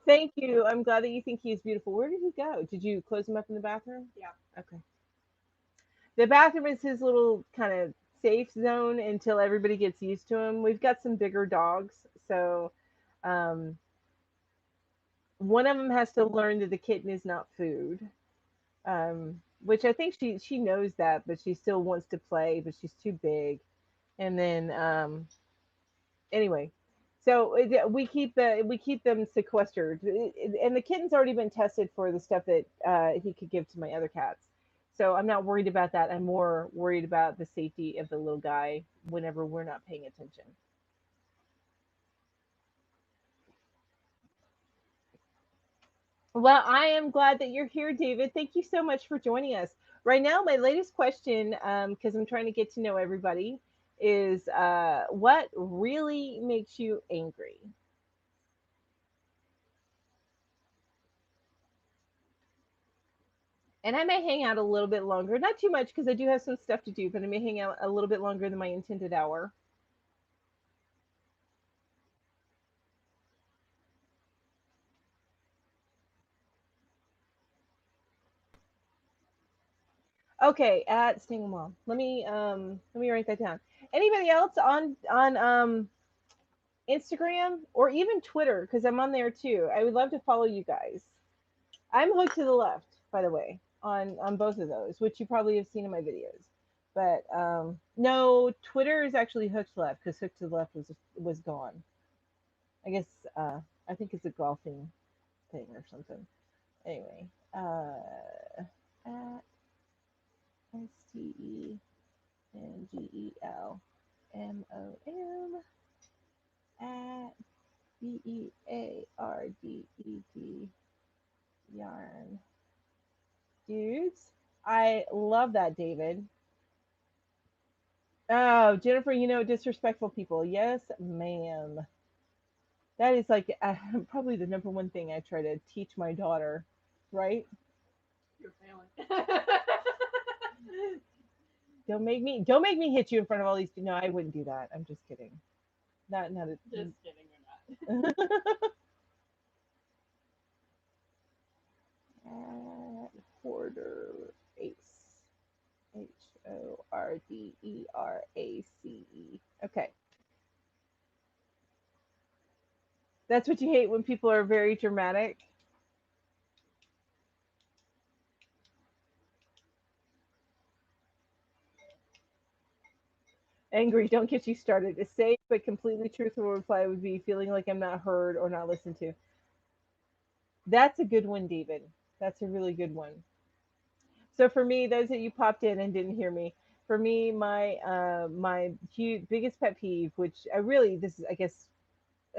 Thank you. I'm glad that you think he's beautiful. Where did he go? Did you close him up in the bathroom? Yeah. Okay. The bathroom is his little kind of safe zone until everybody gets used to him. We've got some bigger dogs, so um, one of them has to learn that the kitten is not food. Which I think she knows that, but she still wants to play, but she's too big. And then anyway, so we keep them sequestered, and the kitten's already been tested for the stuff that he could give to my other cats. So I'm not worried about that. I'm more worried about the safety of the little guy whenever we're not paying attention. Well, I am glad that you're here, David. Thank you so much for joining us. Right now, my latest question, because I'm trying to get to know everybody, is what really makes you angry? And I may hang out a little bit longer, not too much because I do have some stuff to do, but I may hang out a little bit longer than my intended hour. Okay, at single mom. Let me write that down. Anybody else on Instagram or even Twitter because I'm on there too. I would love to follow you guys. I'm hooked to the left, by the way, on both of those, which you probably have seen in my videos. But no, Twitter is actually hooked left because hooked to the left was gone. I guess I think it's a golfing thing or something. Anyway, at STENGELMOM at Bearded yarn. Dudes, I love that, David. Oh, Jennifer, disrespectful people. Yes, ma'am. That is like probably the number one thing I try to teach my daughter, right? You're failing. Don't make me hit you in front of all these. No, I wouldn't do that. I'm just kidding. Not a, Just kidding, you're not. Hoarder Ace. Horderace. Okay. That's what you hate when people are very dramatic. Angry, don't get you started. A safe but completely truthful reply would be feeling like I'm not heard or not listened to. That's a good one, David. That's a really good one. So for me, those that you popped in and didn't hear me, for me, my biggest pet peeve, which I really this is I guess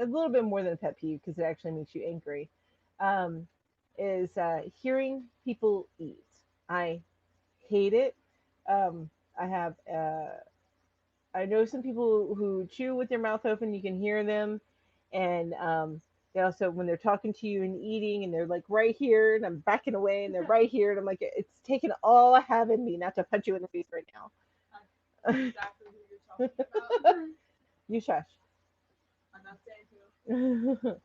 a little bit more than a pet peeve because it actually makes you angry, um, is hearing people eat. I hate it. I have I know some people who chew with their mouth open. You can hear them, and they also when they're talking to you and eating, and they're like right here, and I'm backing away, and they're right here, and I'm like, it's taken all I have in me not to punch you in the face right I know exactly who you're talking about. you shush. I'm not saying who.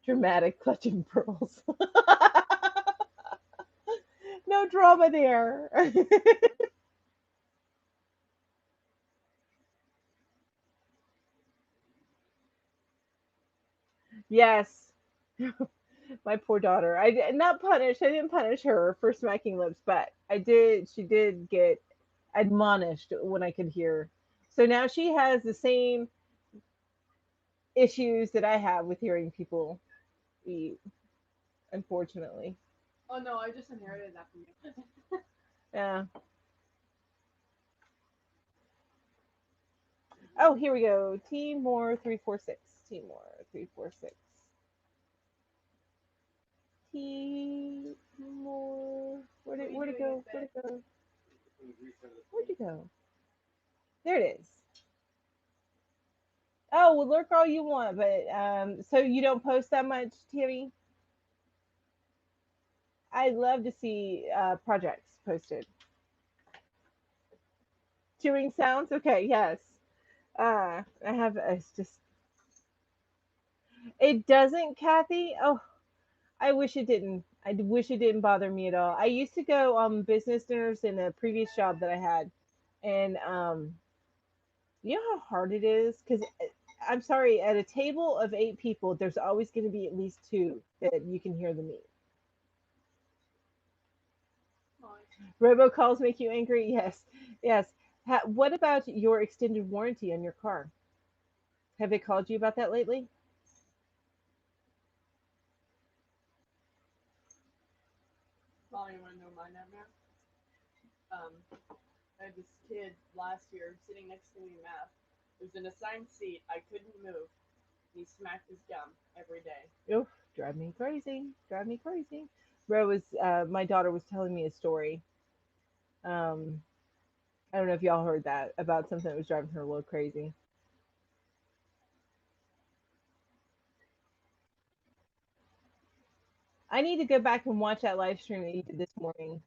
Dramatic clutching pearls. No drama there. Yes, my poor daughter. I didn't punish her for smacking lips, but I did. She did get admonished when I could hear. So now she has the same issues that I have with hearing people eat. Unfortunately, Oh no, I just inherited that from you. yeah. Oh, here we go. Team more 346. Team more 346. Team more. Where'd What it are you where'd it doing go? in Where'd bed? it go? Where'd it go? There it is. Oh, well, lurk all you want, but so you don't post that much, Tammy? I love to see projects posted. Chewing sounds? Okay, yes. I have, it's just, it doesn't, Kathy? Oh, I wish it didn't. I wish it didn't bother me at all. I used to go on business dinners in a previous job that I had, and you know how hard it is? Because I'm sorry, at a table of 8 people, there's always going to be at least two that you can hear them eat. Nice. Robocalls make you angry? Yes, yes. What about your extended warranty on your car? Have they called you about that lately? Well, you want to know my nightmare? I had this kid last year sitting next to me in math. It was an assigned seat. I couldn't move. He smacked his gum every day. Oof, drive me crazy. Drive me crazy. My daughter was telling me a story. Um, I don't know if y'all heard that about something that was driving her a little crazy. I need to go back and watch that live stream that you did this morning,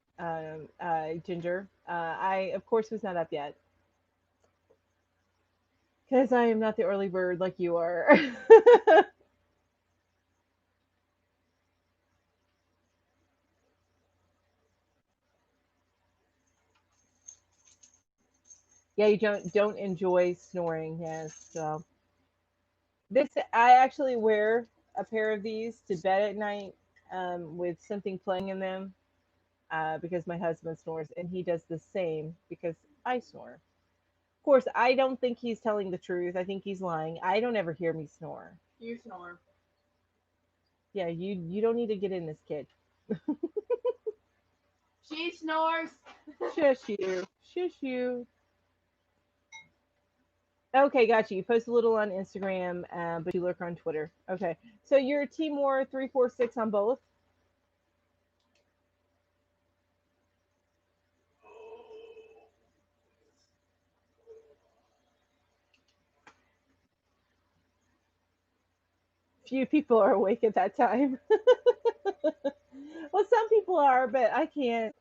Ginger. I, of course, was not up yet because I am not the early bird like you are. Yeah, you don't enjoy snoring. Yes. So this I actually wear a pair of these to bed at night with something playing in them because my husband snores and he does the same because I snore. Of course, I don't think he's telling the truth. I think he's lying. I don't ever hear me snore. You snore. Yeah, you don't need to get in this, kid. She snores. Shush you. Shush you. Okay, got you. You post a little on Instagram, but you lurk on Twitter. Okay, so you're Team War 346 on both. Few people are awake at that time. Well, some people are, but I can't.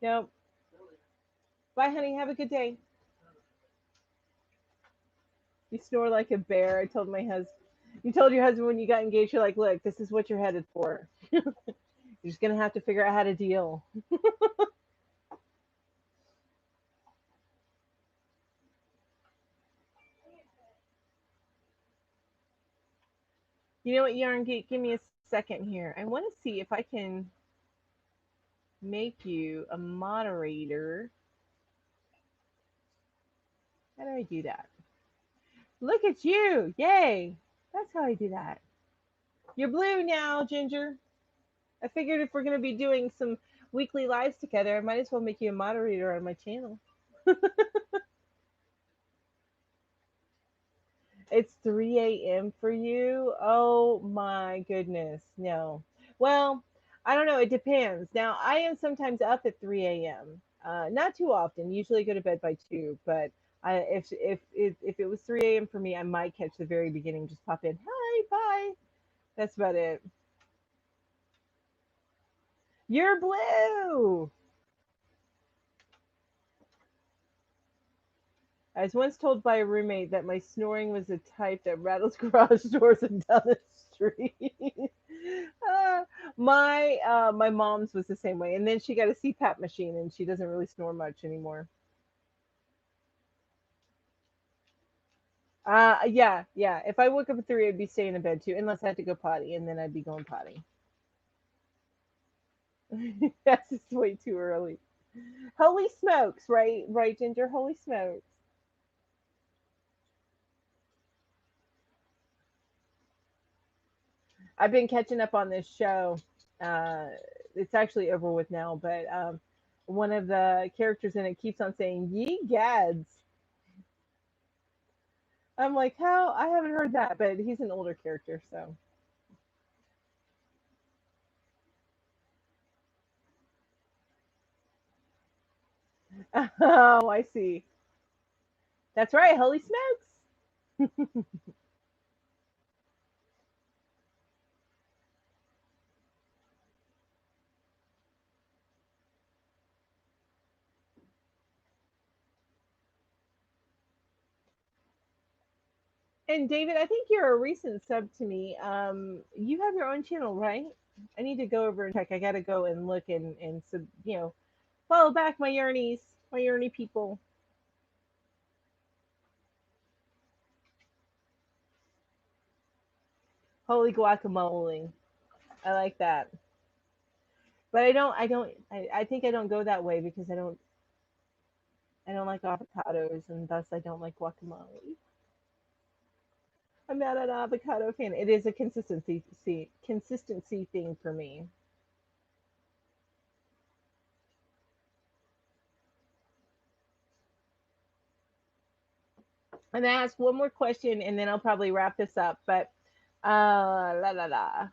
Nope. Bye, honey. Have a good day. You snore like a bear. I told my husband. You told your husband when you got engaged, you're like, look, this is what you're headed for. You're just gonna have to figure out how to deal. You know what, Yarn Geek? Give me a second here. I want to see if I can make you a moderator. How do I do that? Look at you! Yay! That's how I do that. You're blue now, Ginger. I figured if we're gonna be doing some weekly lives together, I might as well make you a moderator on my channel. It's 3 a.m. for you? Oh my goodness. No. Well, I don't know. It depends. Now, I am sometimes up at 3 a.m. Not too often. Usually go to bed by 2. But if it was 3 a.m. for me, I might catch the very beginning, just pop in. Hi, bye. That's about it. You're blue. I was once told by a roommate that my snoring was the type that rattles garage doors and down the street. uh, my mom's was the same way, and then she got a CPAP machine, and she doesn't really snore much anymore. Yeah, yeah. If I woke up at 3, I'd be staying in bed too, unless I had to go potty, and then I'd be going potty. That's just way too early. Holy smokes, right? Right, Ginger. Holy smokes. I've been catching up on this show. Uh, it's actually over with now, but one of the characters in it keeps on saying "ye gads." I'm like, how? I haven't heard that, but he's an older character, so. Oh, I see. That's right. Holy smokes! And David, I think you're a recent sub to me. You have your own channel, right? I need to go over and check. I gotta go and look and sub, follow back my yearny people. Holy guacamole! I like that. But I think I don't go that way because I don't like avocados and thus I don't like guacamole. I'm not an avocado fan. It is a consistency thing for me. And I ask one more question and then I'll probably wrap this up. But la la la.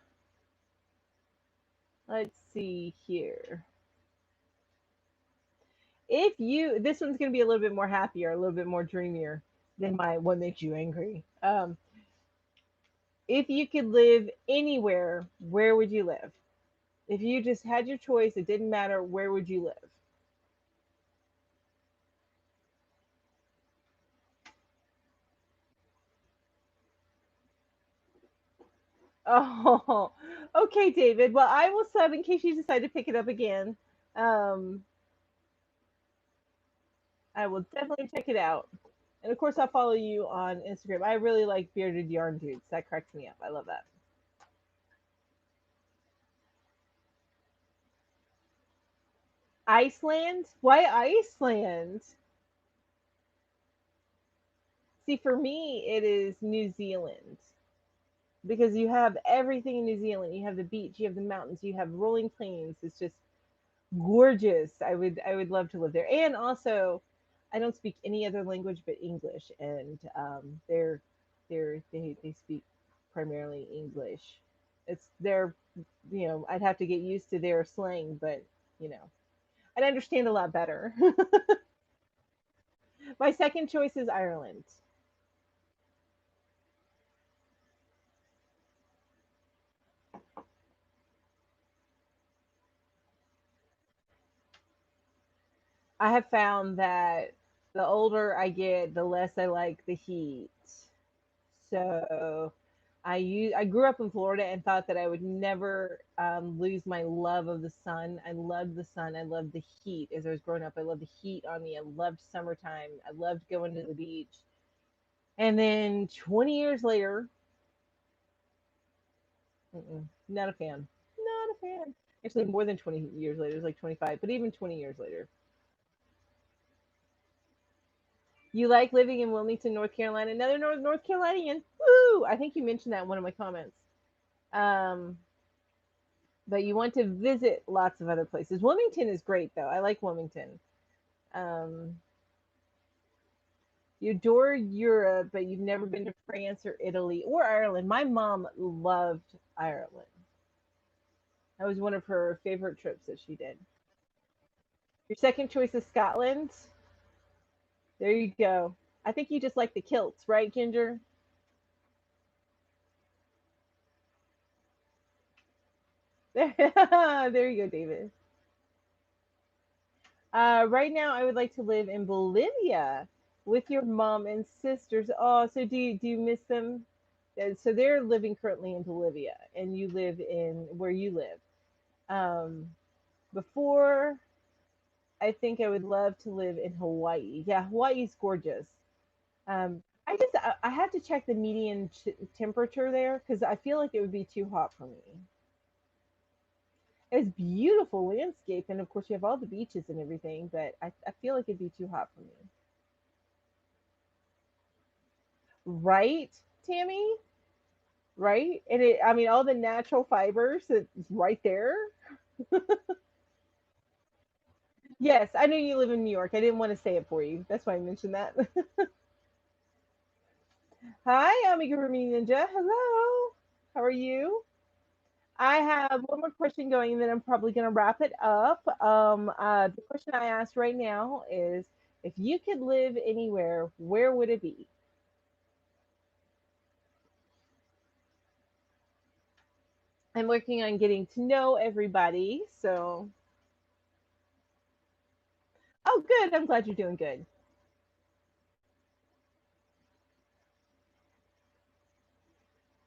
Let's see here. If you this one's gonna be a little bit more happier, a little bit more dreamier than my what makes you angry. If you could live anywhere, where would you live? If you just had your choice, it didn't matter, where would you live? Oh, okay, David. Well, I will sub in case you decide to pick it up again. Um, I will definitely check it out. And of course, I'll follow you on Instagram. I really like bearded yarn dudes. That cracks me up. I love that. Iceland? Why Iceland? See, for me, it is New Zealand because you have everything in New Zealand. You have the beach, you have the mountains, you have rolling plains. It's just gorgeous. I would love to live there. And also, I don't speak any other language but English, and they speak primarily English. It's their, I'd have to get used to their slang, but you know, I'd understand a lot better. My second choice is Ireland. I have found that the older I get, the less I like the heat. So I grew up in Florida and thought that I would never lose my love of the sun. I loved the sun. I loved the heat as I was growing up. I loved the heat on me. I loved summertime. I loved going to the beach. And then 20 years later, not a fan. Not a fan. Actually, more than 20 years later, it was like 25, but even 20 years later. You like living in Wilmington, North Carolina? Another North Carolinian. Woo! I think you mentioned that in one of my comments. Um, but you want to visit lots of other places. Wilmington is great, though. I like Wilmington. Um, you adore Europe, but you've never been to France or Italy or Ireland. My mom loved Ireland. That was one of her favorite trips that she did. Your second choice is Scotland. There you go. I think you just like the kilts, right, Ginger? There you go, David. Right now, I would like to live in Bolivia with your mom and sisters. Oh, so do you miss them? So they're living currently in Bolivia, and you live in where you live. Um, Before, I think I would love to live in Hawaii. Yeah, Hawaii's gorgeous. I have to check the median temperature there because I feel like it would be too hot for me. It's beautiful landscape, and of course you have all the beaches and everything, but I feel like it'd be too hot for me. Right, Tammy? Right? And I mean, all the natural fibers that's right there. Yes, I know you live in New York. I didn't want to say it for you. That's why I mentioned that. Hi, Amigurumi Ninja. Hello. How are you? I have one more question going, and then I'm probably going to wrap it up. The question I asked right now is, if you could live anywhere, where would it be? I'm working on getting to know everybody. So, oh, good. I'm glad you're doing good.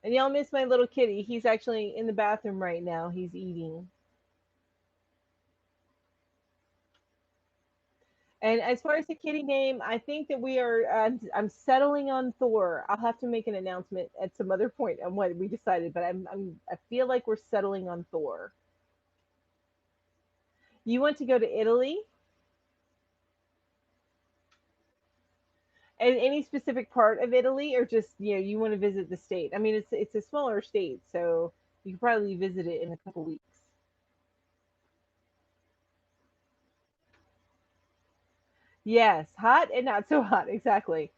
And y'all miss my little kitty. He's actually in the bathroom right now. He's eating. And as far as the kitty name, I think that we are. I'm settling on Thor. I'll have to make an announcement at some other point on what we decided, but I feel like we're settling on Thor. You want to go to Italy? And any specific part of Italy, or just you want to visit the state? I mean, it's a smaller state, so you could probably visit it in a couple weeks. Yes, hot and not so hot, exactly.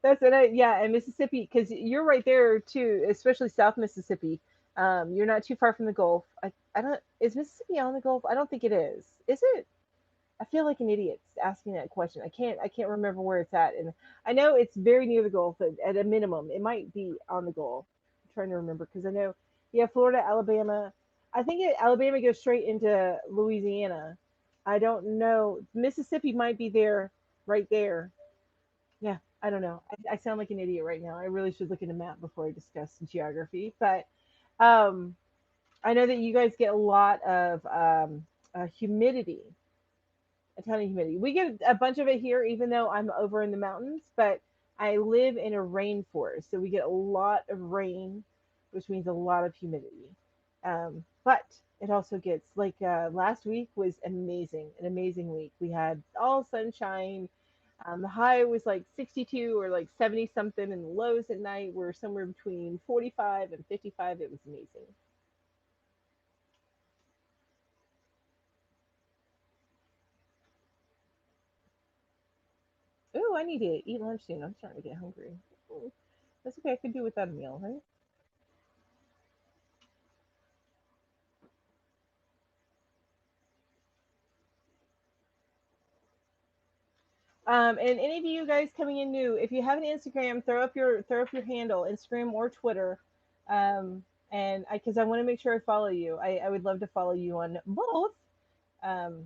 That's it. Yeah, and Mississippi, because you're right there too, especially South Mississippi. You're not too far from the Gulf. I don't. Is Mississippi on the Gulf? I don't think it is. Is it? I feel like an idiot asking that question. I can't remember where it's at, and I know it's very near the Gulf at a minimum. It might be on the Gulf. I'm trying to remember because I know, yeah, Florida, Alabama. I think Alabama goes straight into Louisiana. I don't know. Mississippi might be there, right there. Yeah, I don't know. I sound like an idiot right now. I really should look at a map before I discuss geography. But um, I know that you guys get a lot of humidity, a ton of humidity. We get a bunch of it here, even though I'm over in the mountains, but I live in a rainforest. So we get a lot of rain, which means a lot of humidity. But it also gets like last week was amazing, an amazing week. We had all sunshine. The high was like 62 or like 70 something, and the lows at night were somewhere between 45 and 55. It was amazing. I need to eat lunch soon. I'm starting to get hungry. Mm, that's okay. I could do without a meal, right? And any of you guys coming in new, if you have an Instagram, throw up your handle, Instagram or Twitter. And because I want to make sure I follow you. I would love to follow you on both. Um,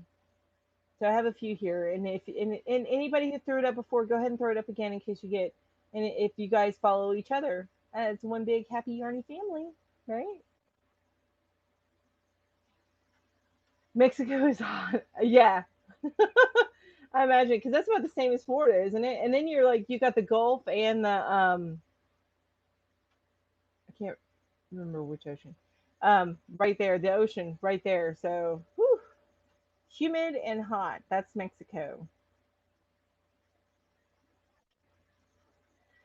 so I have a few here, and if anybody who threw it up before, go ahead and throw it up again in case you get. And if you guys follow each other, it's one big happy yarny family, right? Mexico is hot. Yeah, I imagine because that's about the same as Florida, isn't it? And then you're like you got the Gulf and the I can't remember which ocean. Right there, the ocean right there. So whew, humid and hot. That's Mexico.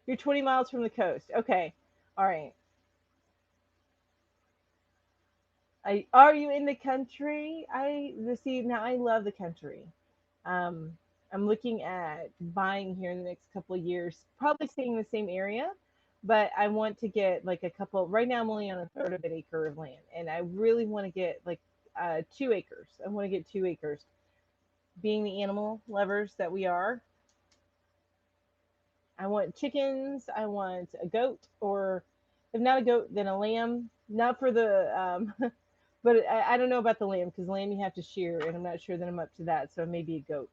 You're 20 miles from the coast. Okay, all right. Are you in the country? I see now. I love the country. Um, I'm looking at buying here in the next couple of years, probably staying in the same area, but I want to get like a couple. Right now, I'm only on a third of an acre of land, and I really want to get like 2 acres. I want to get 2 acres. Being the animal lovers that we are, I want chickens. I want a goat, or if not a goat, then a lamb. Not for the but I don't know about the lamb because lamb you have to shear, and I'm not sure that I'm up to that. So maybe a goat.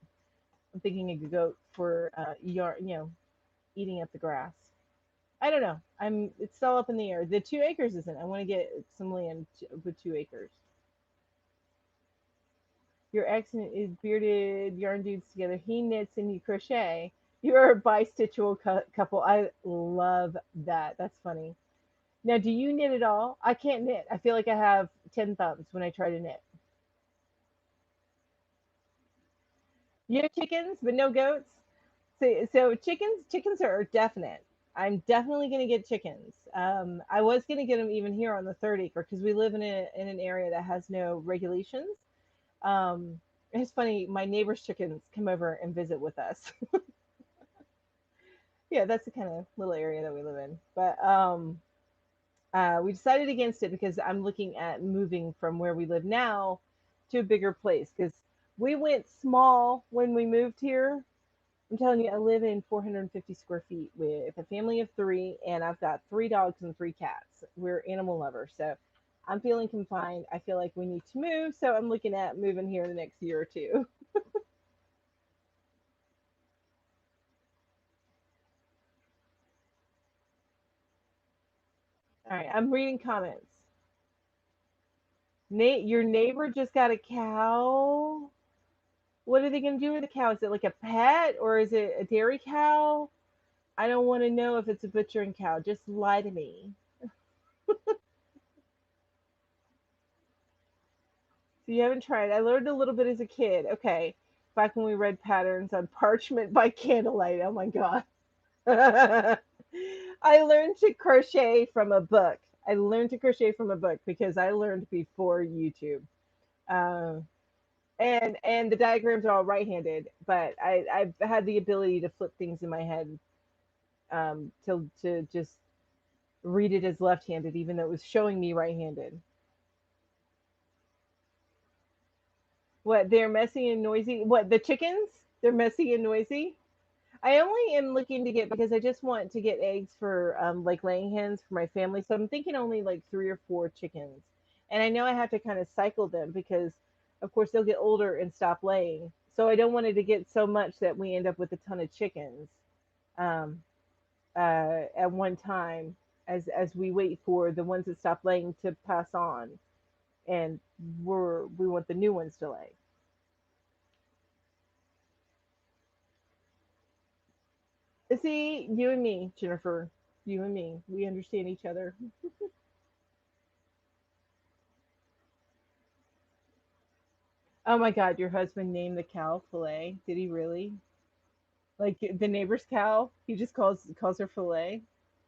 I'm thinking a goat for eating up the grass. I don't know. It's all up in the air. The 2 acres isn't. I want to get some land with 2 acres. Your ex is bearded yarn dudes together. He knits and you crochet. You're a bistitchual couple. I love that. That's funny. Now, do you knit at all? I can't knit. I feel like I have 10 thumbs when I try to knit. You have chickens, but no goats. So chickens are definite. I'm definitely going to get chickens. I was going to get them even here on the third acre because we live in an area that has no regulations. It's funny. My neighbor's chickens come over and visit with us. Yeah, that's the kind of little area that we live in. But we decided against it because I'm looking at moving from where we live now to a bigger place because we went small when we moved here. I'm telling you, I live in 450 square feet with a family of three, and I've got 3 dogs and 3 cats. We're animal lovers, so I'm feeling confined. I feel like we need to move, so I'm looking at moving here in the next year or two. All right, I'm reading comments. Nate, your neighbor just got a cow. What are they going to do with the cow? Is it like a pet or is it a dairy cow? I don't want to know if it's a butchering cow. Just lie to me. So you haven't tried. I learned a little bit as a kid. Okay. Back when we read patterns on parchment by candlelight. Oh my God. I learned to crochet from a book. I learned to crochet from a book because I learned before YouTube. Um, and the diagrams are all right-handed, but I've had the ability to flip things in my head to just read it as left-handed, even though it was showing me right-handed. What, they're messy and noisy? What, the chickens? They're messy and noisy. I only am looking to get because I just want to get eggs for like laying hens for my family. So I'm thinking only like 3 or 4 chickens. And I know I have to kind of cycle them because of course they'll get older and stop laying. So I don't want it to get so much that we end up with a ton of chickens um, at one time as we wait for the ones that stop laying to pass on and we want the new ones to lay. See, you and me, Jennifer, you and me, we understand each other. Oh my God, your husband named the cow Filet. Did he really? Like the neighbor's cow? He just calls her Filet.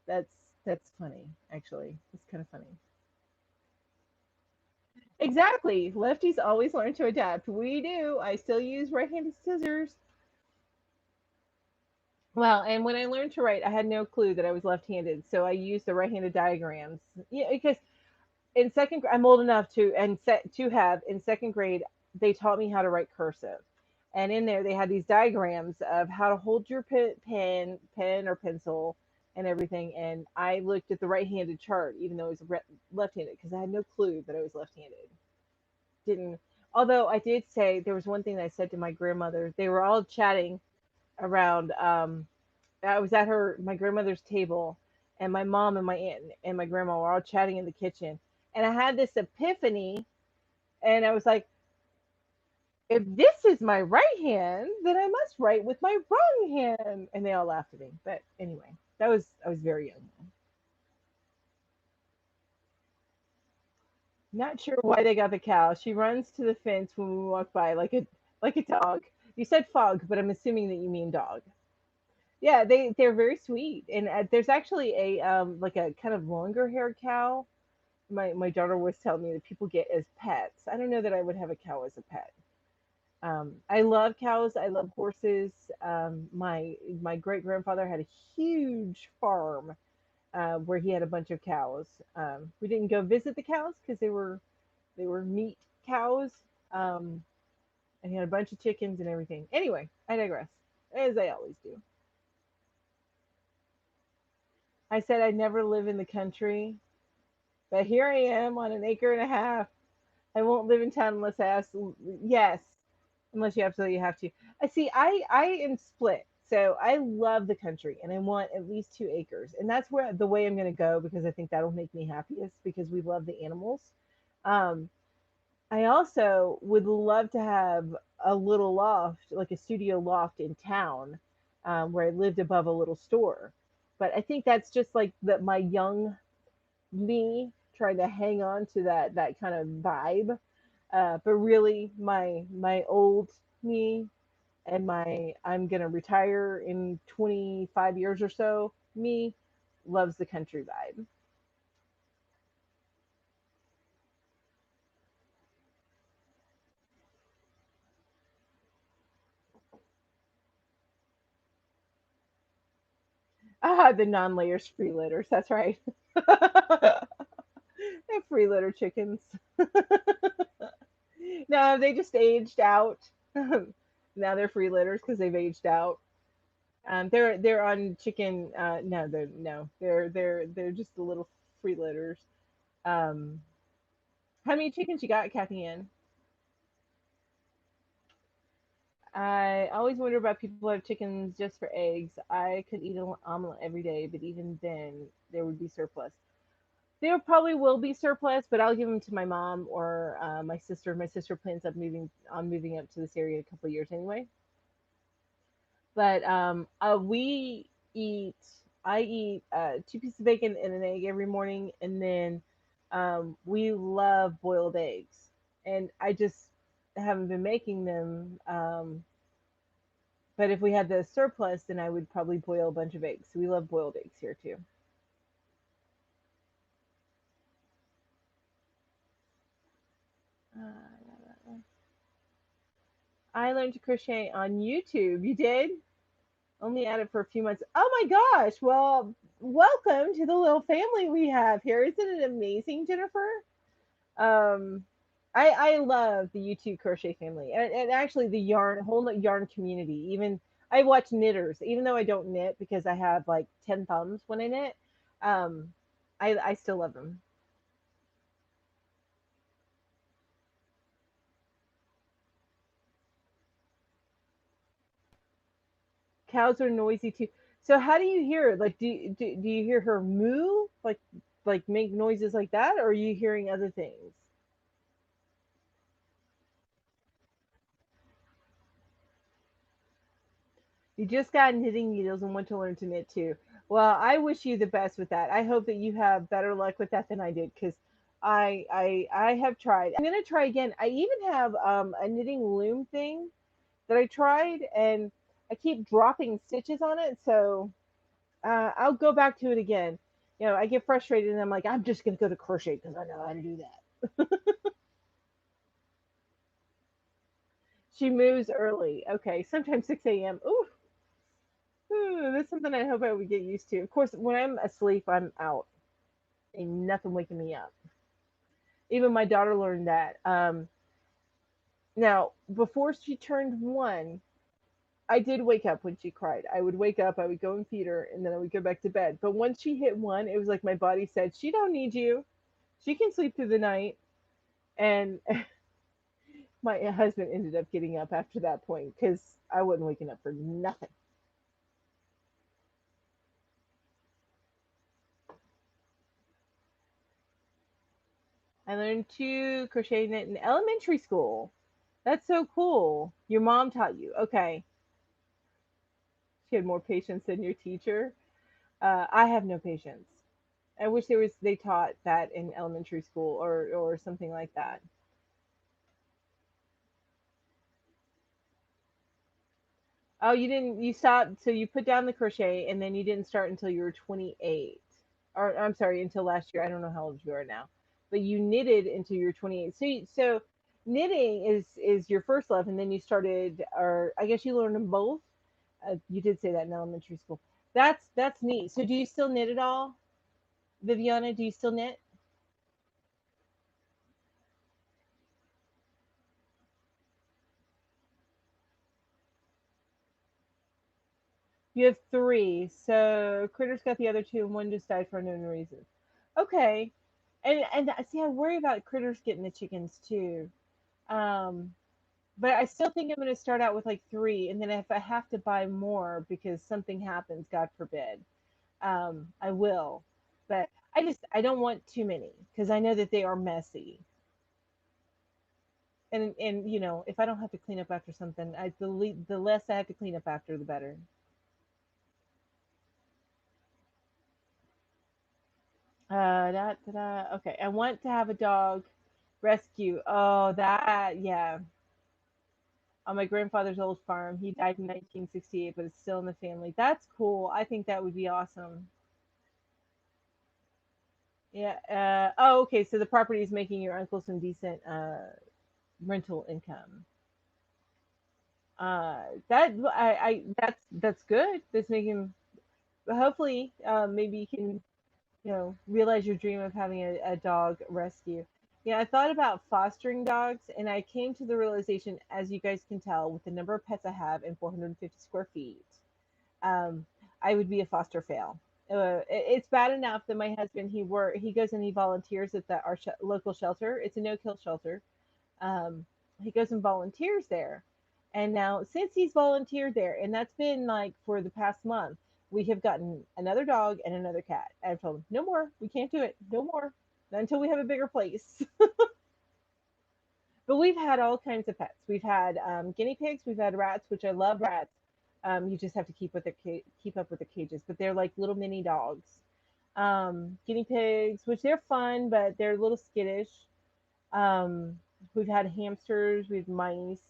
That's that's funny, actually. It's kind of funny. Exactly. Lefties always learn to adapt. We do. I still use right-handed scissors. Well, and when I learned to write, I had no clue that I was left-handed, so I used the right-handed diagrams. Yeah, because in I'm old enough to and set to have in second grade they taught me how to write cursive, and in there they had these diagrams of how to hold your pen or pencil and everything. And I looked at the right-handed chart, even though I was left-handed, because I had no clue that I was left-handed. Didn't. Although I did say there was one thing that I said to my grandmother. They were all chatting around. I was at my grandmother's table, and my mom and my aunt and my grandma were all chatting in the kitchen. And I had this epiphany, and I was like, if this is my right hand, then I must write with my wrong hand. And they all laughed at me. But anyway, I was very young. Not sure why they got the cow. She runs to the fence when we walk by like a dog. You said fog, but I'm assuming that you mean dog. Yeah, they're very sweet. And there's actually a like a kind of longer haired cow. My daughter was telling me that people get as pets. I don't know that I would have a cow as a pet. I love cows. I love horses. My great grandfather had a huge farm where he had a bunch of cows. We didn't go visit the cows because they were meat cows, um, and he had a bunch of chickens and everything. Anyway, I digress, as I always do. I said I'd never live in the country, but here I am on an acre and a half. I won't live in town unless I ask. Yes, unless you absolutely have to. I see. I am split. So I love the country, and I want at least 2 acres, and that's where the way I'm going to go because I think that'll make me happiest because we love the animals. Um, I also would love to have a little loft, like a studio loft in town, where I lived above a little store. But I think that's just like my young me trying to hang on to that kind of vibe. But really, my old me and my I'm gonna retire in 25 years or so. Me loves the country vibe. Ah, the non-layers free litters. That's right. They're free litter chickens. No, they just aged out. Now they're free litters because they've aged out. They're on chicken. No, they're just the little free litters. Um, how many chickens you got, Kathy Ann? I always wonder about people who have chickens just for eggs. I could eat an omelet every day, but even then, there would be surplus. There probably will be surplus, but I'll give them to my mom or my sister. My sister plans up moving up to this area in a couple of years anyway. But we eat. I eat 2 pieces of bacon and an egg every morning, and then we love boiled eggs. And I just haven't been making them. But if we had the surplus, then I would probably boil a bunch of eggs. So we love boiled eggs here too. I learned to crochet on YouTube. You did? Only at it for a few months. Oh my gosh. Well, welcome to the little family we have here. Isn't it amazing, Jennifer? Um, I love the YouTube crochet family and actually the whole yarn community. Even I watch knitters, even though I don't knit because I have like 10 thumbs when I knit. Um, I still love them. Cows are noisy too. So how do you hear it? Like, do you hear her moo? Like make noises like that, or are you hearing other things? You just got knitting needles and want to learn to knit too. Well, I wish you the best with that. I hope that you have better luck with that than I did because I have tried. I'm gonna try again. I even have a knitting loom thing that I tried and I keep dropping stitches on it. So I'll go back to it again. You know, I get frustrated and I'm like, I'm just gonna go to crochet because I know how to do that. She moves early. Okay, sometimes 6 a.m. Ooh, That's something I hope I would get used to. Of course, when I'm asleep, I'm out. Ain't nothing waking me up. Even my daughter learned that. Now, before she turned 1, I did wake up when she cried. I would wake up, I would go and feed her, and then I would go back to bed. But once she hit 1, it was like my body said, "She don't need you. She can sleep through the night." And my husband ended up getting up after that point because I wasn't waking up for nothing. I learned to crochet knit in elementary school. That's so cool. Your mom taught you. Okay. She had more patience than your teacher. I have no patience. I wish they taught that in elementary school or something like that. Oh, you stopped, so you put down the crochet and then you didn't start until you were 28. Or I'm sorry, until last year. I don't know how old you are now. But you knitted until you were 28. So knitting is your first love, and then you started, or I guess you learned them both. You did say that in elementary school. That's neat. So do you still knit at all, Viviana? Do you still knit? You have three. So Critters got the other two, and one just died for unknown reasons. Okay. And see, I worry about Critters getting the chickens too. Um, but I still think I'm going to start out with like three, and then if I have to buy more because something happens, God forbid, I will. But I don't want too many because I know that they are messy. And if I don't have to clean up after something, the less I have to clean up after, the better. Okay, I want to have a dog rescue. Oh, that, yeah. On my grandfather's old farm. He died in 1968, but it's still in the family. That's cool. I think that would be awesome. Yeah. Oh, okay. So the property is making your uncle some decent rental income. That that's good. That's making. Hopefully, maybe you can realize your dream of having a dog rescue. Yeah, I thought about fostering dogs, and I came to the realization, as you guys can tell, with the number of pets I have and 450 square feet, um, I would be a foster fail. It's bad enough that my husband he goes and he volunteers at our local shelter. It's a no kill shelter. Um, he goes and volunteers there, and now since he's volunteered there, and that's been like for the past month, we have gotten another dog and another cat. I've told him no more. We can't do it. No more. Not until we have a bigger place. But we've had all kinds of pets. We've had guinea pigs. We've had rats, which I love rats. You just have to keep up with the cages, but they're like little mini dogs. Guinea pigs, which they're fun, but they're a little skittish. Um, we've had hamsters. We've mice.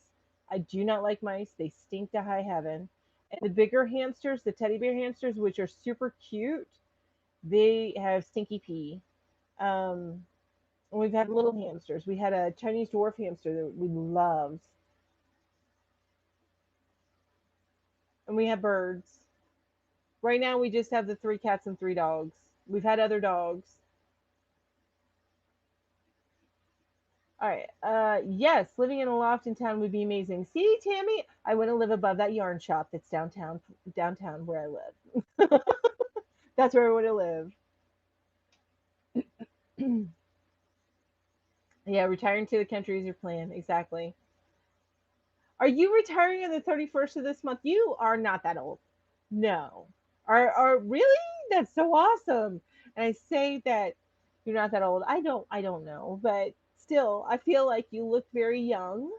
I do not like mice. They stink to high heaven. And the bigger hamsters, the teddy bear hamsters, which are super cute, they have stinky pee. Um, and we've had little hamsters. We had a Chinese dwarf hamster that we loved, and we have birds. Right now, we just have the three cats and three dogs. We've had other dogs. All right. Yes, living in a loft in town would be amazing. See, Tammy, I want to live above that yarn shop that's downtown where I live. That's where I want to live. Yeah, retiring to the country is your plan. Exactly. Are you retiring on the 31st of this month? You are not that old. No. Are really? That's so awesome. And I say that you're not that old. I don't know, but still I feel like you look very young.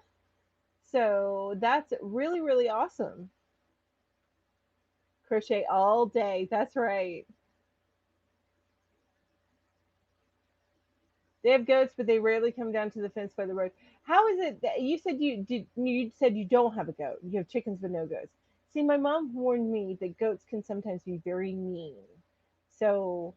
So that's really, really awesome. Crochet all day. That's right. They have goats, but they rarely come down to the fence by the road. How is it that you said you don't have a goat? You have chickens but no goats. See, my mom warned me that goats can sometimes be very mean. So,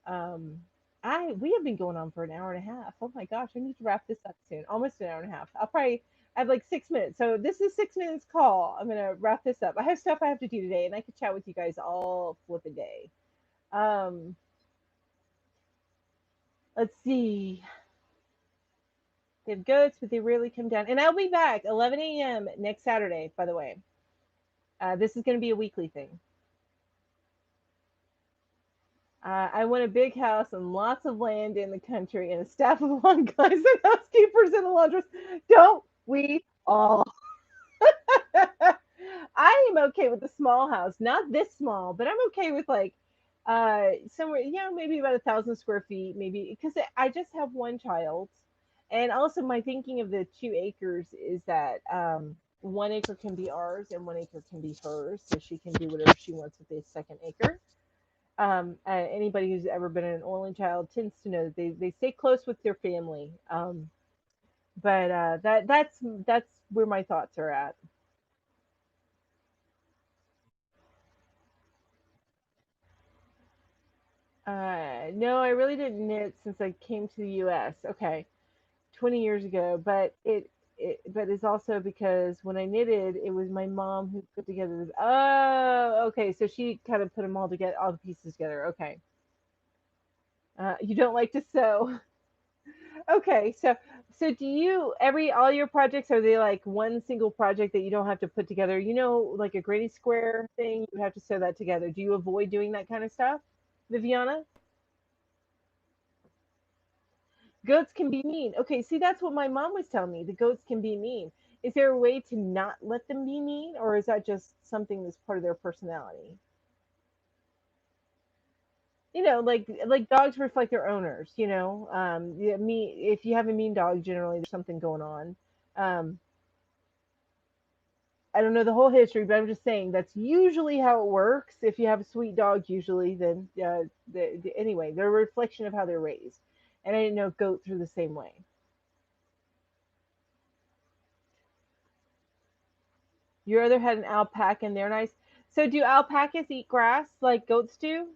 um, I we have been going on for an hour and a half. Oh my gosh, I need to wrap this up soon. Almost an hour and a half. I'll probably I have like 6 minutes. So this is 6 minutes call. I'm gonna wrap this up. I have stuff I have to do today, and I could chat with you guys all flipping day. Um, let's see. They have goats, but they rarely come down. And I'll be back 11 a.m. next Saturday. By the way, this is gonna be a weekly thing. I want a big house and lots of land in the country and a staff of lawn guys and housekeepers and a laundress. Don't we all? I am okay with the small house, not this small, but I'm okay with like somewhere, maybe about 1,000 square feet, maybe because I just have one child, and also my thinking of the 2 acres is that 1 acre can be ours and 1 acre can be hers, so she can do whatever she wants with the second acre. Anybody who's ever been an only child tends to know that they stay close with their family. But that's where my thoughts are at. No, I really didn't knit since I came to the U.S. Okay, 20 years ago. But it's also because when I knitted, it was my mom who put together. Oh, okay. So she kind of put them all together, all the pieces together. Okay. You don't like to sew. Okay, so do you every all your projects, are they like one single project that you don't have to put together? Like a granny square thing, you have to sew that together. Do you avoid doing that kind of stuff, Viviana? Goats can be mean. Okay, see, that's what my mom was telling me. The goats can be mean. Is there a way to not let them be mean, or is that just something that's part of their personality? Like dogs reflect their owners. Yeah, if you have a mean dog, generally there's something going on. Um, I don't know the whole history, but I'm just saying that's usually how it works. If you have a sweet dog, usually, then anyway, they're a reflection of how they're raised. And I didn't know goats are the same way. Your other had an alpaca, and they're nice. So, do alpacas eat grass like goats do?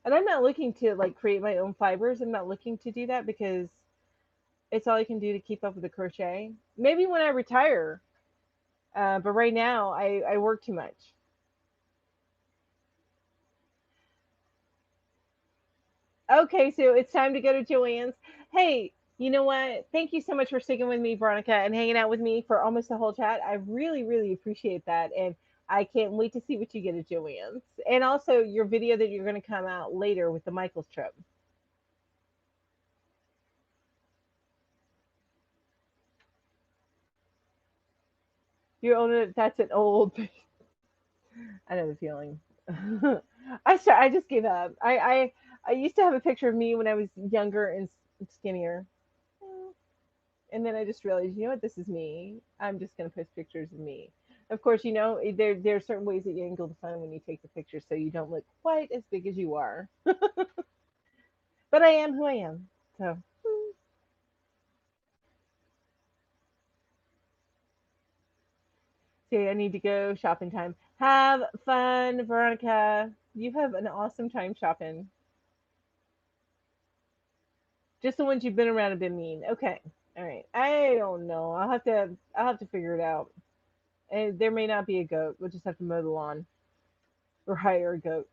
And I'm not looking to like create my own fibers. I'm not looking to do that because it's all I can do to keep up with the crochet. Maybe when I retire, but right now I work too much. Okay, so it's time to go to Joanne's. Hey, you know what? Thank you so much for sticking with me, Veronica, and hanging out with me for almost the whole chat. I really, really appreciate that. And I can't wait to see what you get at Joanne's. And also your video that you're going to come out later with the Michael's trip. You own it. That's an old. I know the feeling. I just gave up. I used to have a picture of me when I was younger and skinnier. And then I just realized, you know what, this is me. I'm just going to post pictures of me. Of course, there are certain ways that you angle the phone when you take the picture, so you don't look quite as big as you are. But I am who I am. So, see, I need to go shopping time. Have fun, Veronica. You have an awesome time shopping. Just the ones you've been around have been mean. Okay, all right. I don't know. I'll have to figure it out. And there may not be a goat. We'll just have to mow the lawn or hire a goat.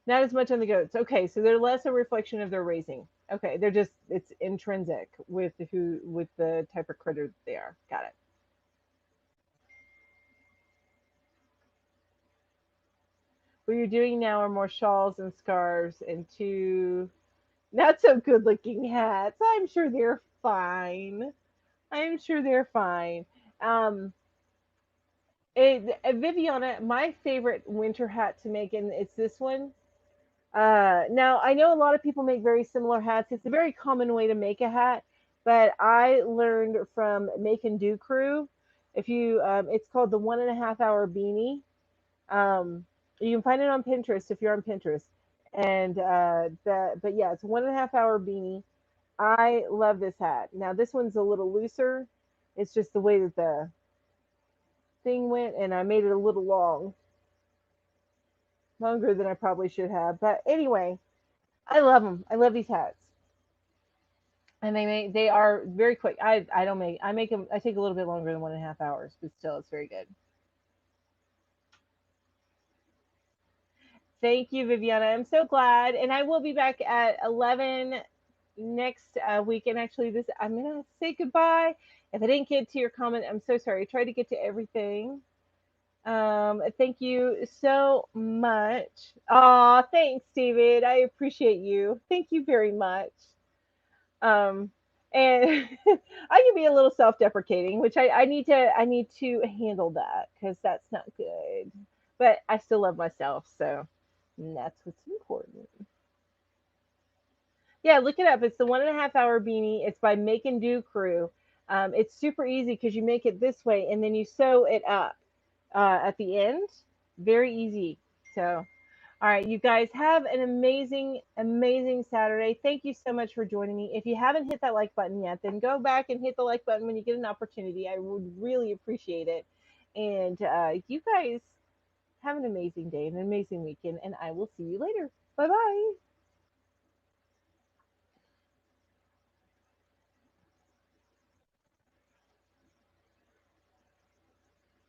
Not as much on the goats. Okay, so they're less a reflection of their raising. Okay, it's intrinsic with the type of critter that they are. Got it. What you're doing now are more shawls and scarves and two not so good looking hats. I'm sure they're fine. I'm sure they're fine. Um, Viviana, my favorite winter hat to make, and it's this one. Now I know a lot of people make very similar hats. It's a very common way to make a hat, but I learned from Make and Do Crew. It's called the 1.5 hour beanie. Um, you can find it on Pinterest if you're on Pinterest. And but yeah, it's 1.5 hour beanie. I love this hat. Now this one's a little looser. It's just the way that the thing went, and I made it a little long. longer than I probably should have. But anyway, I love them. I love these hats, and they are very quick. I don't make I make them. I take a little bit longer than 1.5 hours, but still, it's very good. Thank you, Viviana. I'm so glad, and I will be back at 11 next weekend. Actually, this I'm gonna say goodbye. If I didn't get to your comment, I'm so sorry. I tried to get to everything. Thank you so much. Aw, thanks, David. I appreciate you. Thank you very much. Um, and I can be a little self-deprecating, which I need to handle that because that's not good. But I still love myself, so that's what's important. Yeah, look it up. It's the 1.5 hour beanie. It's by Make and Do Crew. It's super easy because you make it this way and then you sew it up at the end. Very easy. So, all right, you guys have an amazing, amazing Saturday. Thank you so much for joining me. If you haven't hit that like button yet, then go back and hit the like button when you get an opportunity. I would really appreciate it. And you guys have an amazing day, an amazing weekend, and I will see you later. Bye bye.